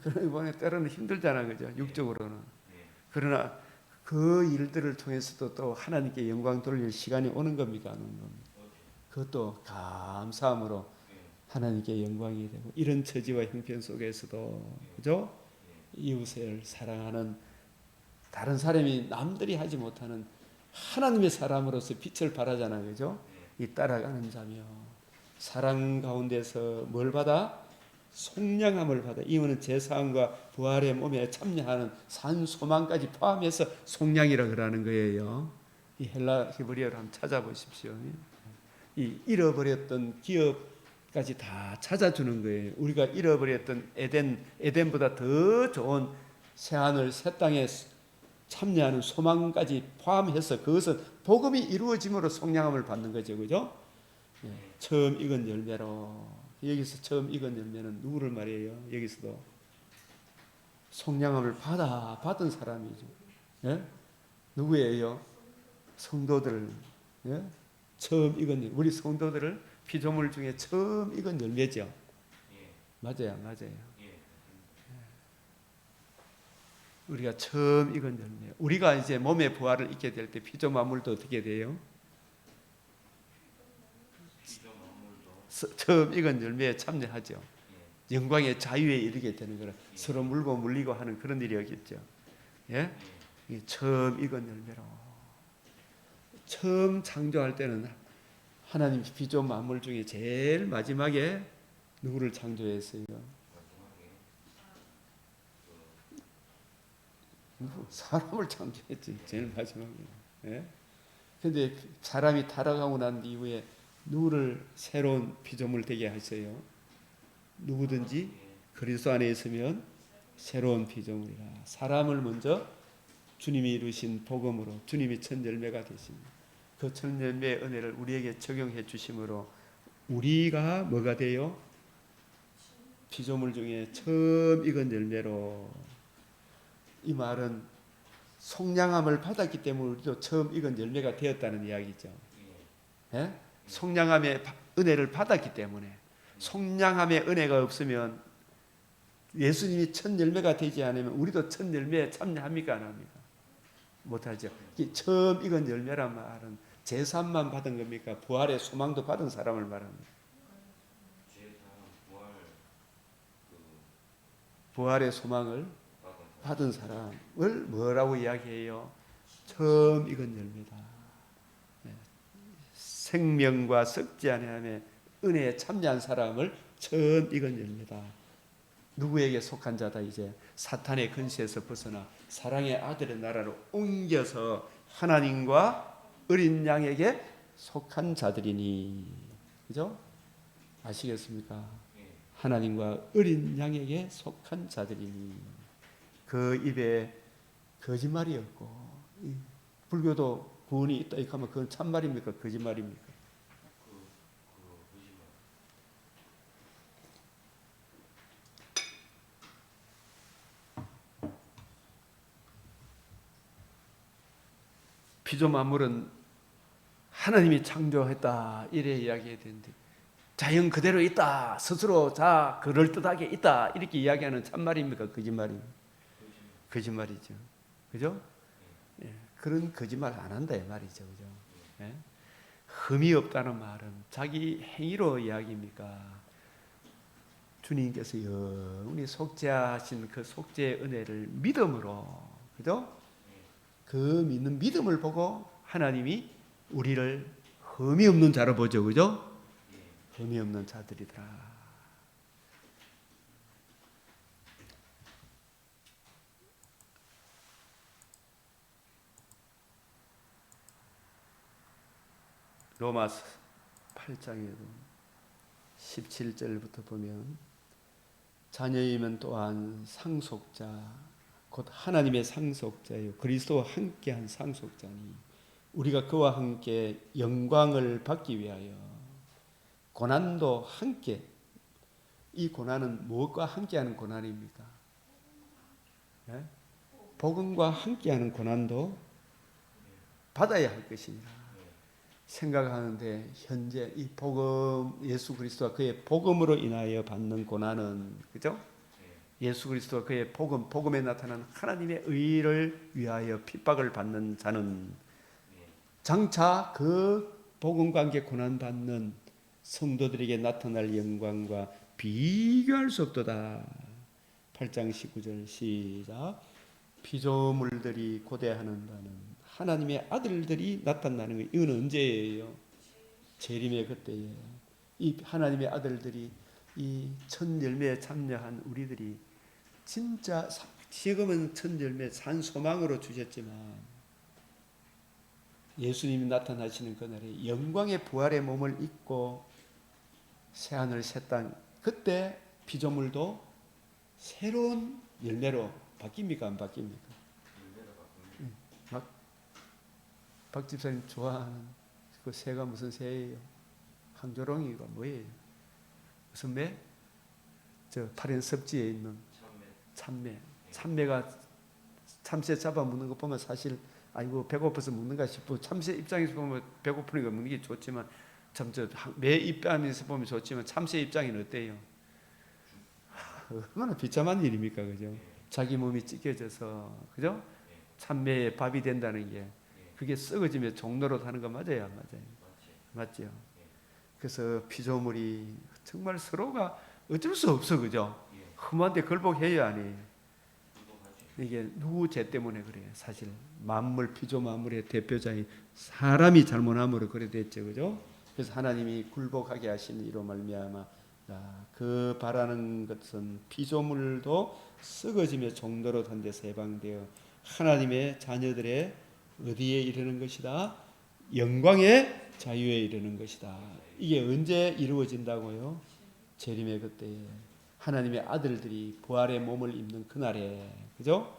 그런 이번에 때로는 힘들잖아, 그죠? 육적으로는. 그러나 그 일들을 통해서도 또 하나님께 영광 돌릴 시간이 오는 겁니까 안 오는 겁니까? 그것도 감사함으로 하나님께 영광이 되고 이런 처지와 형편 속에서도 그죠? 이웃을 사랑하는 다른 사람이 남들이 하지 못하는 하나님의 사람으로서 빛을 발하잖아요, 그죠? 이 따라가는 자며 사랑 가운데서 뭘 받아? 속량함을 받아. 이거는 제사함과 부활의 몸에 참여하는 산 소망까지 포함해서 속량이라 그러는 거예요. 이 헬라 히브리어를 한번 찾아보십시오. 이 잃어버렸던 기업까지 다 찾아주는 거예요. 우리가 잃어버렸던 에덴보다 더 좋은 새하늘 새 땅에 참여하는 소망까지 포함해서 그것은 복음이 이루어짐으로 속량함을 받는 거죠, 그죠? 처음 익은 열매로 여기서 처음 익은 열매는 누구를 말해요? 여기서도 속량함을 받은 사람이죠. 예? 누구예요? 성도들. 예? 처음 익은 열매. 우리 성도들을 피조물 중에 처음 익은 열매죠. 맞아요, 맞아요. 우리가 처음 익은 열매. 우리가 이제 몸의 부활을 잊게 될 때 피조 만물도 어떻게 돼요? 처음 익은 열매에 참여하죠. 영광의 자유에 이르게 되는 거라 서로 물고 물리고 하는 그런 일이었겠죠. 예? 처음 익은 열매로 처음 창조할 때는 하나님 피조 만물 중에 제일 마지막에 누구를 창조했어요? 사람을 창조했지 제일 마지막에. 예? 근데 사람이 타락하고 난 이후에 누구를 새로운 피조물 되게 하세요? 누구든지 그리스도 안에 있으면 새로운 피조물이라. 사람을 먼저 주님이 이루신 복음으로 주님이 첫 열매가 되십니다. 그 첫 열매의 은혜를 우리에게 적용해 주심으로 우리가 뭐가 돼요? 피조물 중에 처음 익은 열매로. 이 말은 속량함을 받았기 때문에 우리도 처음 익은 열매가 되었다는 이야기죠. 예? 속량함의 은혜를 받았기 때문에. 속량함의 은혜가 없으면 예수님이 첫 열매가 되지 않으면 우리도 첫 열매에 참여합니까 안 합니까? 못하죠. 처음 익은 열매란 말은 제삼만 받은 겁니까? 부활의 소망도 받은 사람을 말합니다. 부활의 소망을 받은 사람을 뭐라고 이야기해요? 처음 익은 열매다. 생명과 썩지 아니하며 은혜에 참여한 사람을 처음 익은 열매다. 누구에게 속한 자다? 이제 사탄의 근시에서 벗어나 사랑의 아들의 나라로 옮겨서 하나님과 어린 양에게 속한 자들이니. 그죠? 아시겠습니까? 하나님과 어린 양에게 속한 자들이니. 그 입에 거짓말이 없고, 불교도 구원이 있다 이렇게 하면 그건 참말입니까? 거짓말입니까? 피조 만물은 하나님이 창조했다 이래 이야기해야 되는데 자연 그대로 있다 스스로 자 그럴듯하게 있다 이렇게 이야기하는 참말입니까? 거짓말입니까? 거짓말이죠. 그죠? 예, 그런 거짓말 안 한다 이 말이죠. 그죠? 예? 흠이 없다는 말은 자기 행위로 이야기입니까? 주님께서 영원히 속죄하신 그 속죄의 은혜를 믿음으로, 그죠? 그 믿는 믿음을 보고 하나님이 우리를 흠이 없는 자로 보죠. 그죠? 흠이 없는 자들이더라. 로마서 8장에 17절부터 보면 자녀이면 또한 상속자, 곧 하나님의 상속자요, 그리스도와 함께한 상속자니 우리가 그와 함께 영광을 받기 위하여 고난도 함께, 이 고난은 무엇과 함께하는 고난입니까? 네? 복음과 함께하는 고난도 받아야 할 것이니라 생각하는데, 현재 이 복음, 예수 그리스도와 그의 복음으로 인하여 받는 고난은, 그죠? 예수 그리스도와 그의 복음, 복음에 나타난 하나님의 의를 위하여 핍박을 받는 자는 장차 그 복음과 함께 고난받는 성도들에게 나타날 영광과 비교할 수 없도다. 8장 19절 시작. 피조물들이 고대하는 바는 하나님의 아들들이 나타나는 거예요. 이건 언제예요? 재림의 그때에 이 하나님의 아들들이 이 첫 열매에 참여한 우리들이 진짜 지금은 첫 열매 산 소망으로 주셨지만 예수님이 나타나시는 그날에 영광의 부활의 몸을 입고 새하늘 새 땅, 그때 피조물도 새로운 열매로 바뀝니까 안 바뀝니까? 박 집사님 좋아하는 그 새가 무슨 새예요? 항조롱이가 뭐예요? 무슨 매? 저 파란 섭지에 있는 참매. 참매가 참새 잡아 먹는 거 보면 사실 아이고 배고파서 먹는가 싶고, 참새 입장에서 보면 배고프니까 먹는 게 좋지만, 참 저 매 입장에서 보면 좋지만 참새 입장에는 어때요? 얼마나 비참한 일입니까, 그죠? 자기 몸이 찢겨져서, 그죠? 참매의 밥이 된다는 게, 그게 썩어지면 종로로 사는 거 맞아요, 안 맞아요? 맞죠? 그래서 피조물이 정말 서로가 어쩔 수 없어, 그죠? 흠한데 걸복해야 하니. 이게 누구 죄 때문에 그래요? 사실 만물, 피조 만물의 대표자인 사람이 잘못함으로 그래 됐죠, 그죠? 그래서 하나님이 굴복하게 하신 이로 말미암아 그 바라는 것은 피조물도 썩어지며 종로로 단 데서 해방되어 하나님의 자녀들의 어디에 이르는 것이다? 영광의 자유에 이르는 것이다. 이게 언제 이루어진다고요? 재림의 그때에 하나님의 아들들이 부활의 몸을 입는 그날에, 그죠?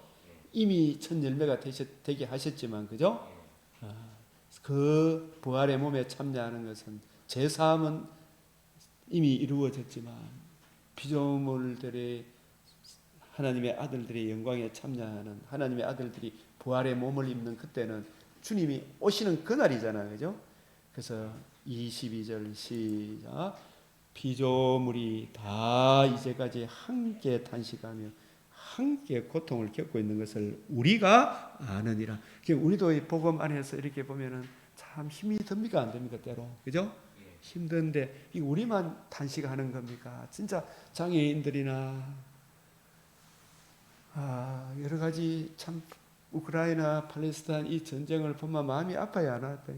이미 첫 열매가 되게 하셨지만, 그죠? 그 부활의 몸에 참여하는 것은 제사함은 이미 이루어졌지만 피조물들의 하나님의 아들들의 영광에 참여하는 하나님의 아들들이 부활의 몸을 입는 그때는 주님이 오시는 그날이잖아요, 그죠? 그래서 22절 시작. 피조물이 다 이제까지 함께 탄식하며 함께 고통을 겪고 있는 것을 우리가 아느니라. 우리도 이 복음 안에서 이렇게 보면은 참 힘이 듭니까 안 됩니까 때로, 그죠? 힘든데 이 우리만 탄식하는 겁니까? 진짜 장애인들이나 여러 가지 참 우크라이나 팔레스타인 이 전쟁을 보면 마음이 아파요, 안 아파요?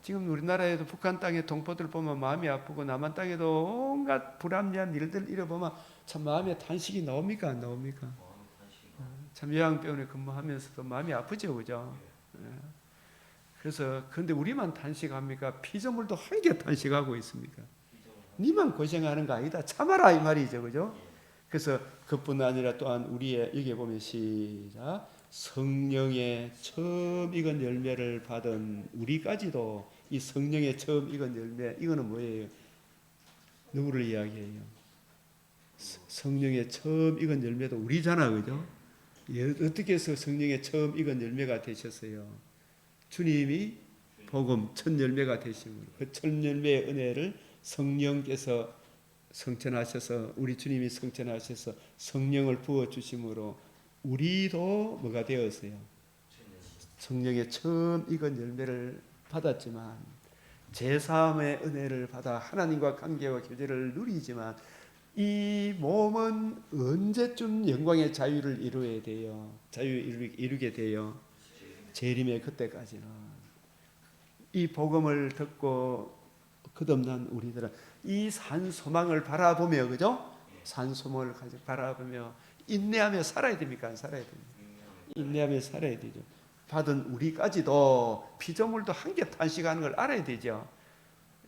지금 우리나라에도 북한 땅의 동포들 보면 마음이 아프고 남한 땅에도 온갖 불합리한 일들 잃어보면 참 마음에 탄식이 나옵니까 안 나옵니까? 참 요양병원에 근무하면서도 마음이 아프죠, 그죠? 그래서 근데 우리만 탄식합니까? 피조물도 함께 탄식하고 있습니까? 니만 고생하는 거 아니다, 참아라 이 말이죠, 그죠? 그래서 그뿐 아니라 또한 우리의 여기 보면 시작. 성령의 처음 익은 열매를 받은 우리까지도 이 성령의 처음 익은 열매, 이거는 뭐예요? 누구를 이야기해요? 성령의 처음 익은 열매도 우리잖아, 그죠? 어떻게 해서 성령의 처음 익은 열매가 되셨어요? 주님이 복음 첫 열매가 되심으로 그 첫 열매의 은혜를 성령께서 성천하셔서, 우리 주님이 성천하셔서 성령을 부어 주심으로 우리도 뭐가 되었어요? 성령의 처음 익은 열매를 받았지만, 제사함의 은혜를 받아 하나님과 관계와 교제를 누리지만 이 몸은 언제쯤 영광의 자유를 이루어야 돼요? 이루게 돼요? 재림의 그때까지는. 이 복음을 듣고 거듭난 우리들은 이 산소망을 바라보며, 그죠? 산소망을 바라보며 인내하며 살아야 됩니까? 안 살아야 됩니까? 인내하며 살아야 되죠. 받은 우리까지도 피조물도 함께 탄식하는 걸 알아야 되죠.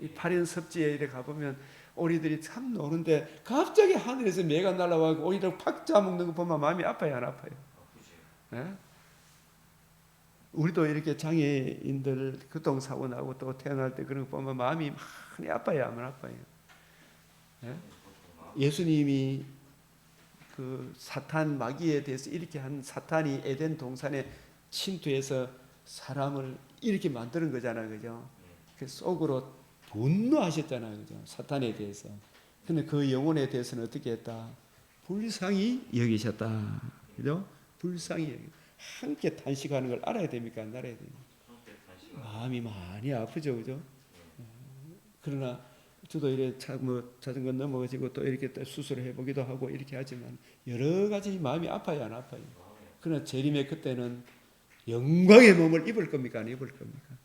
이 파린 섭지에 이렇게 가보면 오리들이 참 노는데 갑자기 하늘에서 매가 날아와서 오리를 팍 잡아먹는 거 보면 마음이 아파요, 안 아파요? 예? 우리도 이렇게 장애인들 교통사고 나고 또 태어날 때 그런 거 보면 마음이 많이 아파요, 안 아파요? 예? 예수님이 그 사탄 마귀에 대해서 이렇게 한 사탄이 에덴 동산에 침투해서 사람을 이렇게 만드는 거잖아요, 그죠? 그 속으로 분노하셨잖아요, 그죠? 사탄에 대해서. 근데 그 영혼에 대해서는 어떻게 했다? 불쌍히 여기셨다, 그죠? 불쌍히 여기. 함께 탄식하는 걸 알아야 됩니까? 안 알아야 됩니까? 마음이 많이 아프죠, 그죠? 그러나 저도 이래 자전거 넘어지고 또 이렇게 또 수술을 해보기도 하고 이렇게 하지만 여러 가지 마음이 아파요, 안 아파요? 그러나 재림의 그때는 영광의 몸을 입을 겁니까, 안 입을 겁니까?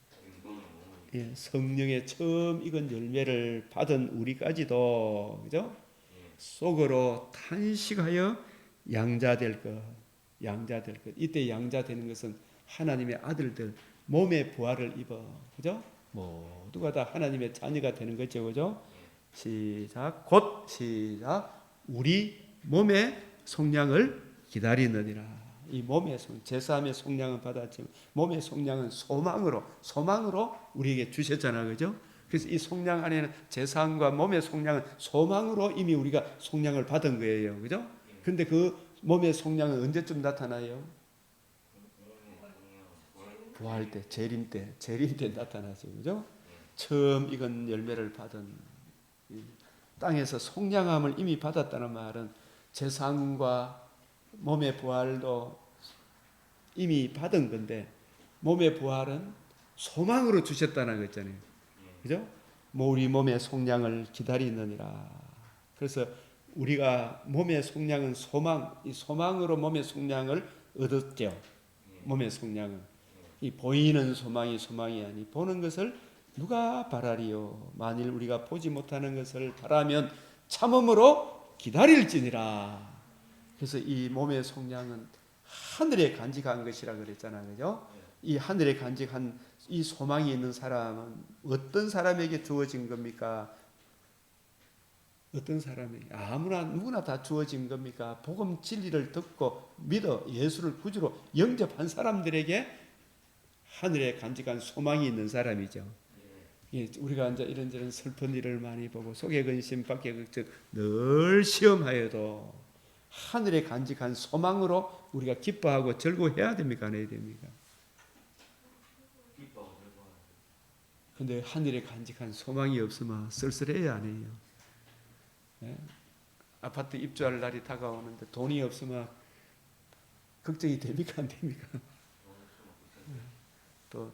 예, 성령의 처음 익은 열매를 받은 우리까지도, 그죠? 속으로 탄식하여 양자될 것, 양자될 것. 이때 양자되는 것은 하나님의 아들들 몸의 부활을 입어, 그죠? 모두가 다 하나님의 자녀가 되는 거죠, 그죠? 시작, 곧 시작. 우리 몸의 속량을 기다리느니라. 이 몸의 제사함의 속량은 받았지만 몸의 속량은 소망으로 우리에게 주셨잖아, 그죠? 그래서 이 속량 안에는 제사함과 몸의 속량은 소망으로 이미 우리가 속량을 받은 거예요, 그죠? 근데 그 몸의 속량은 언제쯤 나타나요? 부활 때, 재림 때 나타나죠, 그죠? 처음 익은 열매를 받은 땅에서 속량함을 이미 받았다는 말은 제사함과 몸의 부활도 이미 받은 건데 몸의 부활은 소망으로 주셨다는 거 있잖아요, 그죠? 우리 몸의 속량을 기다리느니라. 그래서 우리가 몸의 속량은 이 소망으로 몸의 속량을 얻었죠. 몸의 속량은 이 보이는 소망이 아니 보는 것을 누가 바라리요? 만일 우리가 보지 못하는 것을 바라면 참음으로 기다릴지니라. 그래서 이 몸의 속량은 하늘에 간직한 것이라 그랬잖아요, 그죠? 이 하늘에 간직한 이 소망이 있는 사람은 어떤 사람에게 주어진 겁니까? 어떤 사람에게? 누구나 다 주어진 겁니까? 복음 진리를 듣고 믿어 예수를 구주로 영접한 사람들에게 하늘에 간직한 소망이 있는 사람이죠. 예, 우리가 이제 이런저런 슬픈 일을 많이 보고 속의 근심, 밖의 걱정 늘 시험하여도 하늘에 간직한 소망으로 우리가 기뻐하고 즐거워해야 됩니까? 안 해야 됩니까? 근데 하늘에 간직한 소망이 없으면 쓸쓸해요, 안 해요? 예? 아파트 입주할 날이 다가오는데 돈이 없으면 걱정이 됩니까, 안 됩니까? 또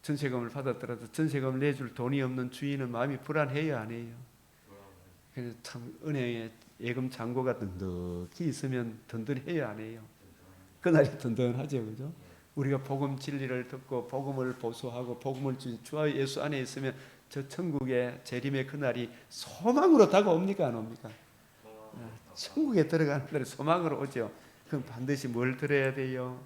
전세금을 받았더라도 전세금을 내줄 돈이 없는 주인은 마음이 불안해요, 안 해요? 그래서 참 은행에 예금 잔고가 든든히 있으면 든든해요, 안 해요? 그날이 든든하죠, 그죠? 우리가 복음 진리를 듣고 복음을 보수하고 복음을 주 예수 안에 있으면 저 천국의 재림의 그날이 소망으로 다가옵니까, 안 옵니까? 천국에 들어가는 날이 소망으로 오죠. 그럼 반드시 뭘 들어야 돼요?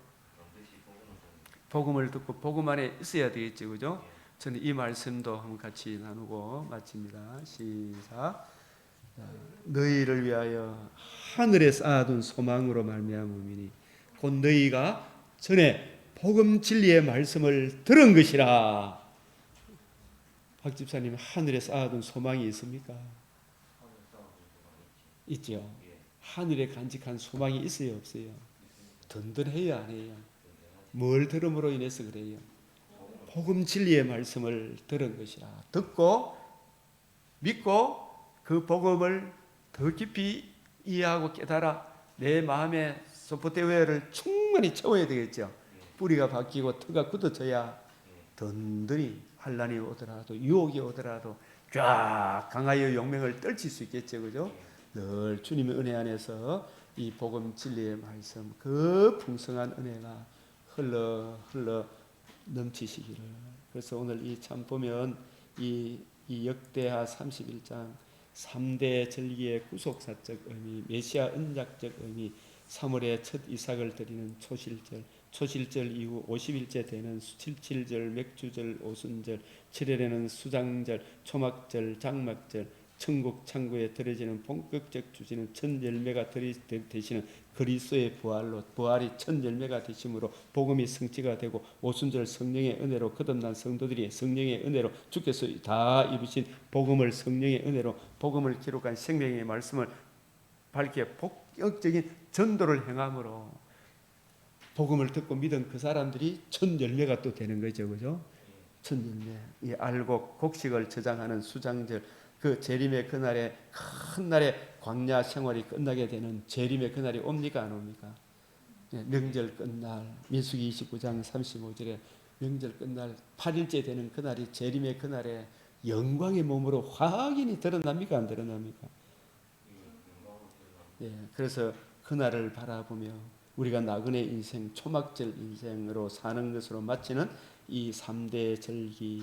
복음을 듣고 복음 안에 있어야 되겠죠, 그죠? 저는 이 말씀도 한번 같이 나누고 마칩니다. 시작. 너희를 위하여 하늘에 쌓아둔 소망으로 말미암음이니 곧 너희가 전에 복음 진리의 말씀을 들은 것이라. 박 집사님, 하늘에 쌓아둔 소망이 있습니까? 있죠. 하늘에 간직한 소망이 있어요, 없어요? 든든해요, 안 해요? 뭘 들음으로 인해서 그래요? 복음 진리의 말씀을 들은 것이라. 듣고 믿고 그 복음을 더 깊이 이해하고 깨달아 내 마음의 소포테웨어를 충분히 채워야 되겠죠. 뿌리가 바뀌고 터가 굳어져야 든든히 환난이 오더라도 유혹이 오더라도 쫙 강하여 용맹을 떨칠 수 있겠죠, 그죠? 늘 주님의 은혜 안에서 이 복음 진리의 말씀 그 풍성한 은혜가 흘러 넘치시기를. 그래서 오늘 이 참 보면 이 역대하 31장 3대 절기의 구속사적 의미, 메시아 언약적 의미, 3월에 첫 이삭을 드리는 초실절 이후 50일째 되는 77절, 맥주절, 오순절, 7월에는 수장절, 초막절, 장막절, 천국 창고에 들어지는 본격적 주시는 첫 열매가 되시는 그리스도의 부활이 첫 열매가 되심으로 복음이 성취가 되고 오순절 성령의 은혜로 거듭난 성도들이 성령의 은혜로 주께서 다 입으신 복음을 성령의 은혜로 복음을 기록한 생명의 말씀을 밝게 본격적인 전도를 행함으로 복음을 듣고 믿은 그 사람들이 첫 열매가 또 되는 거죠, 그죠? 첫 열매. 이 알곡 곡식을 저장하는 수장절, 그 재림의 그날에 큰 날에 광야 생활이 끝나게 되는 재림의 그날이 옵니까 안 옵니까? 명절 끝날 민수기 29장 35절에 명절 끝날 8일째 되는 그날이 재림의 그날에 영광의 몸으로 확연히 드러납니까 안 드러납니까? 그래서 그날을 바라보며 우리가 나그네 인생 초막절 인생으로 사는 것으로 마치는 이 3대 절기,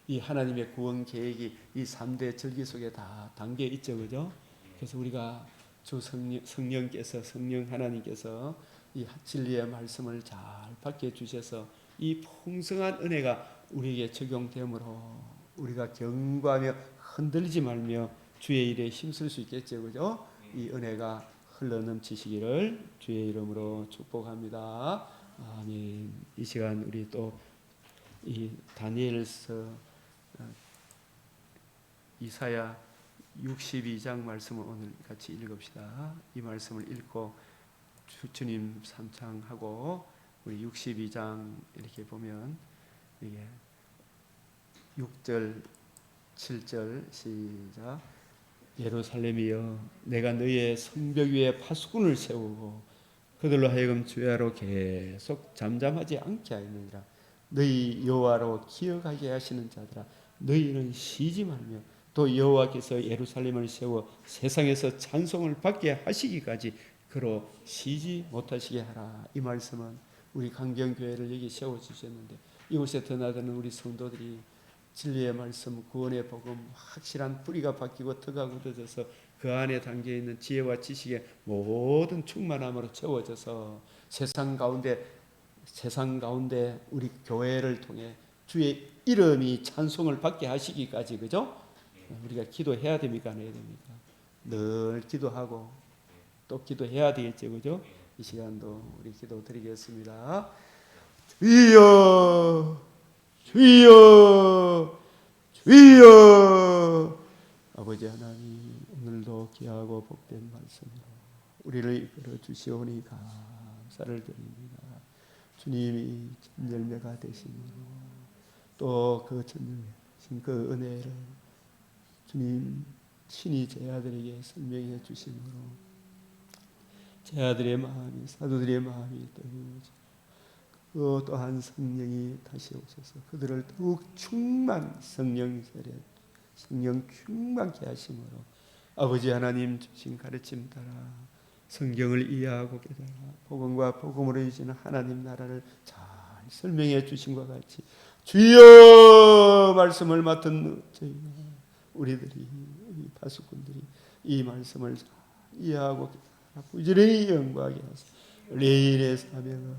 이 하나님의 구원 계획이 이 3대 절기 속에 다 담겨 있죠, 그죠? 그래서 우리가 주 성령께서 성령 하나님께서 이 진리의 말씀을 잘 받게 주셔서 이 풍성한 은혜가 우리에게 적용되므로 우리가 경고하며 흔들리지 말며 주의 일에 힘쓸 수 있겠죠, 그죠? 이 은혜가 흘러넘치시기를 주의 이름으로 축복합니다. 아멘. 이 시간 우리 또 이 다니엘서 이사야 62장 말씀을 오늘 같이 읽읍시다. 이 말씀을 읽고 주님 삼창하고 우리 62장 이렇게 보면 이게 6절 7절 시작. 예루살렘이여 내가 너희의 성벽 위에 파수꾼을 세우고 그들로 하여금 주야로 계속 잠잠하지 않게 하였느니라. 너희 여호와로 기억하게 하시는 자들아 너희는 쉬지 말며 또 여호와께서 예루살렘을 세워 세상에서 찬송을 받게 하시기까지 그로 쉬지 못하시게 하라. 이 말씀은 우리 강경교회를 여기 세워주셨는데 이곳에 드나드는 우리 성도들이 진리의 말씀, 구원의 복음, 확실한 뿌리가 박히고 터가 굳어져서 그 안에 담겨있는 지혜와 지식의 모든 충만함으로 채워져서 세상 가운데 우리 교회를 통해 주의 이름이 찬송을 받게 하시기까지, 그죠? 우리가 기도해야 됩니까? 안 해야 됩니까? 늘 기도하고 또 기도해야 되겠죠, 그죠? 이 시간도 우리 기도 드리겠습니다. 주여, 주여, 주여. 아버지 하나님, 오늘도 귀하고 복된 말씀으로 우리를 이끌어 주시오니 감사를 드립니다. 주님이 첫 열매가 되심으로 또 그 첫 열매 되신 그 은혜를 주님 친히 제 아들에게 설명해 주심으로 제 아들의 마음이 사도들의 마음이 뜨거워지고 그 또한 성령이 다시 오셔서 그들을 더욱 성령 충만케 하심으로 아버지 하나님 주신 가르침 따라 성경을 이해하고 깨달아 복음과 복음으로 이루어지는 하나님 나라를 잘 설명해 주신 것 같이 주여 말씀을 맡은 저희가 우리들이 이 파수꾼들이 이 말씀을 잘 이해하고 깨달아 부지런히 연구하게 하소서. 레일의 사명을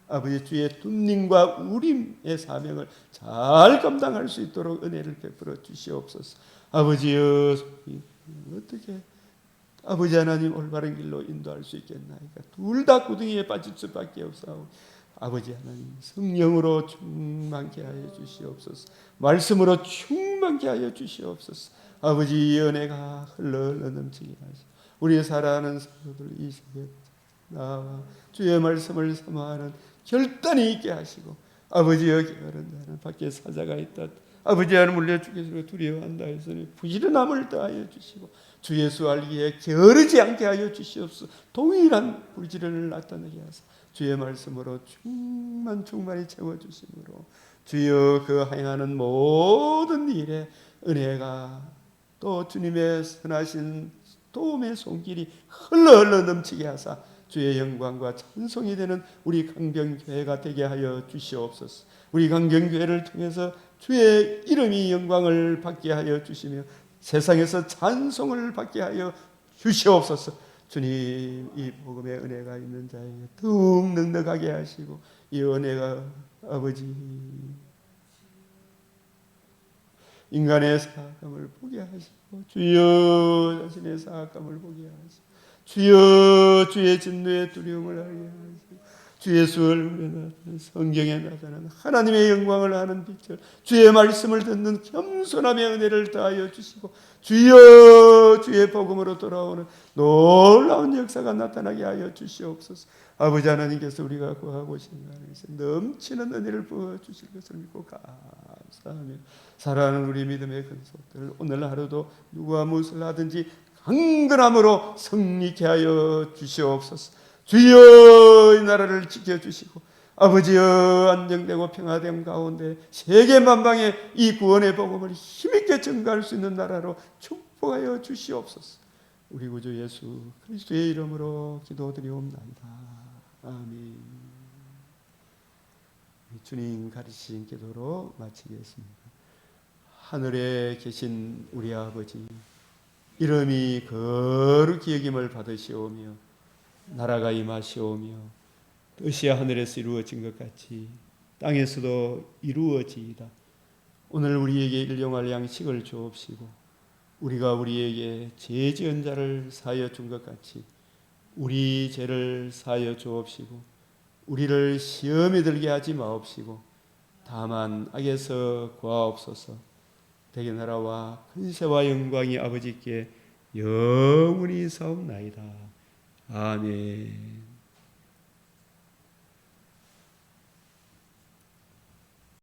아버지 주의 둠님과 우림의 사명을 잘 감당할 수 있도록 은혜를 베풀어 주시옵소서. 아버지여 어떻게 아버지 하나님 올바른 길로 인도할 수 있겠나이까? 둘 다 구덩이에 빠질 수밖에 없사오. 아버지 하나님 성령으로 충만케 하여 주시옵소서. 말씀으로 충만케 하여 주시옵소서. 아버지 이 은혜가 흘러 넘치게 하시고 우리의 사랑하는 성도들 이 세계 나와 주의 말씀을 사모하는 결단이 있게 하시고 아버지여 게으른 자는 밖에 사자가 있다. 아버지 하나님 물려주겠으면 두려워한다 했으니 부지런함을 더하여 주시고 주 예수 알기에 게으르지 않게 하여 주시옵소서. 동일한 부지런을 나타내게 하사 주의 말씀으로 충만히 채워주심으로 주여 그 행하는 모든 일에 은혜가 또 주님의 선하신 도움의 손길이 흘러 넘치게 하사 주의 영광과 찬송이 되는 우리 강경교회가 되게 하여 주시옵소서. 우리 강경교회를 통해서 주의 이름이 영광을 받게 하여 주시며 세상에서 찬송을 받게 하여 주시옵소서. 주님 이 복음의 은혜가 있는 자에게 더욱 넉넉하게 하시고 이 은혜가 아버지 인간의 사악함을 보게 하시고 주여 자신의 사악함을 보게 하시고 주여 주의 진노의 두려움을 알게 하시고 주 예수 얼굴에 나타난 성경에 나타난 하나님의 영광을 아는 빛을 주의 말씀을 듣는 겸손함의 은혜를 더하여 주시고 주여 주의 복음으로 돌아오는 놀라운 역사가 나타나게 하여 주시옵소서. 아버지 하나님께서 우리가 구하고 신앙에서 넘치는 은혜를 부어주실 것을 믿고 감사하며 사랑하는 우리 믿음의 근속들 오늘 하루도 누구와 무엇을 하든지 강건함으로 승리케 하여 주시옵소서. 주여 이 나라를 지켜주시고 아버지여 안정되고 평화됨 가운데 세계 만방에 이 구원의 복음을 힘있게 증가할 수 있는 나라로 축복하여 주시옵소서. 우리 구주 예수 그리스도의 이름으로 기도드리옵나이다. 아멘. 주님 가르치신 기도로 마치겠습니다. 하늘에 계신 우리 아버지 이름이 거룩히 여김을 받으시오며 나라가 임하시오며 뜻이 하늘에서 이루어진 것 같이 땅에서도 이루어지이다. 오늘 우리에게 일용할 양식을 주옵시고 우리가 우리에게 죄 지은 자를 사하여 준 것 같이 우리 죄를 사하여 주옵시고 우리를 시험에 들게 하지 마옵시고 다만 악에서 구하옵소서. 대개 나라와 근세와 영광이 아버지께 영원히 사옵나이다. 아멘.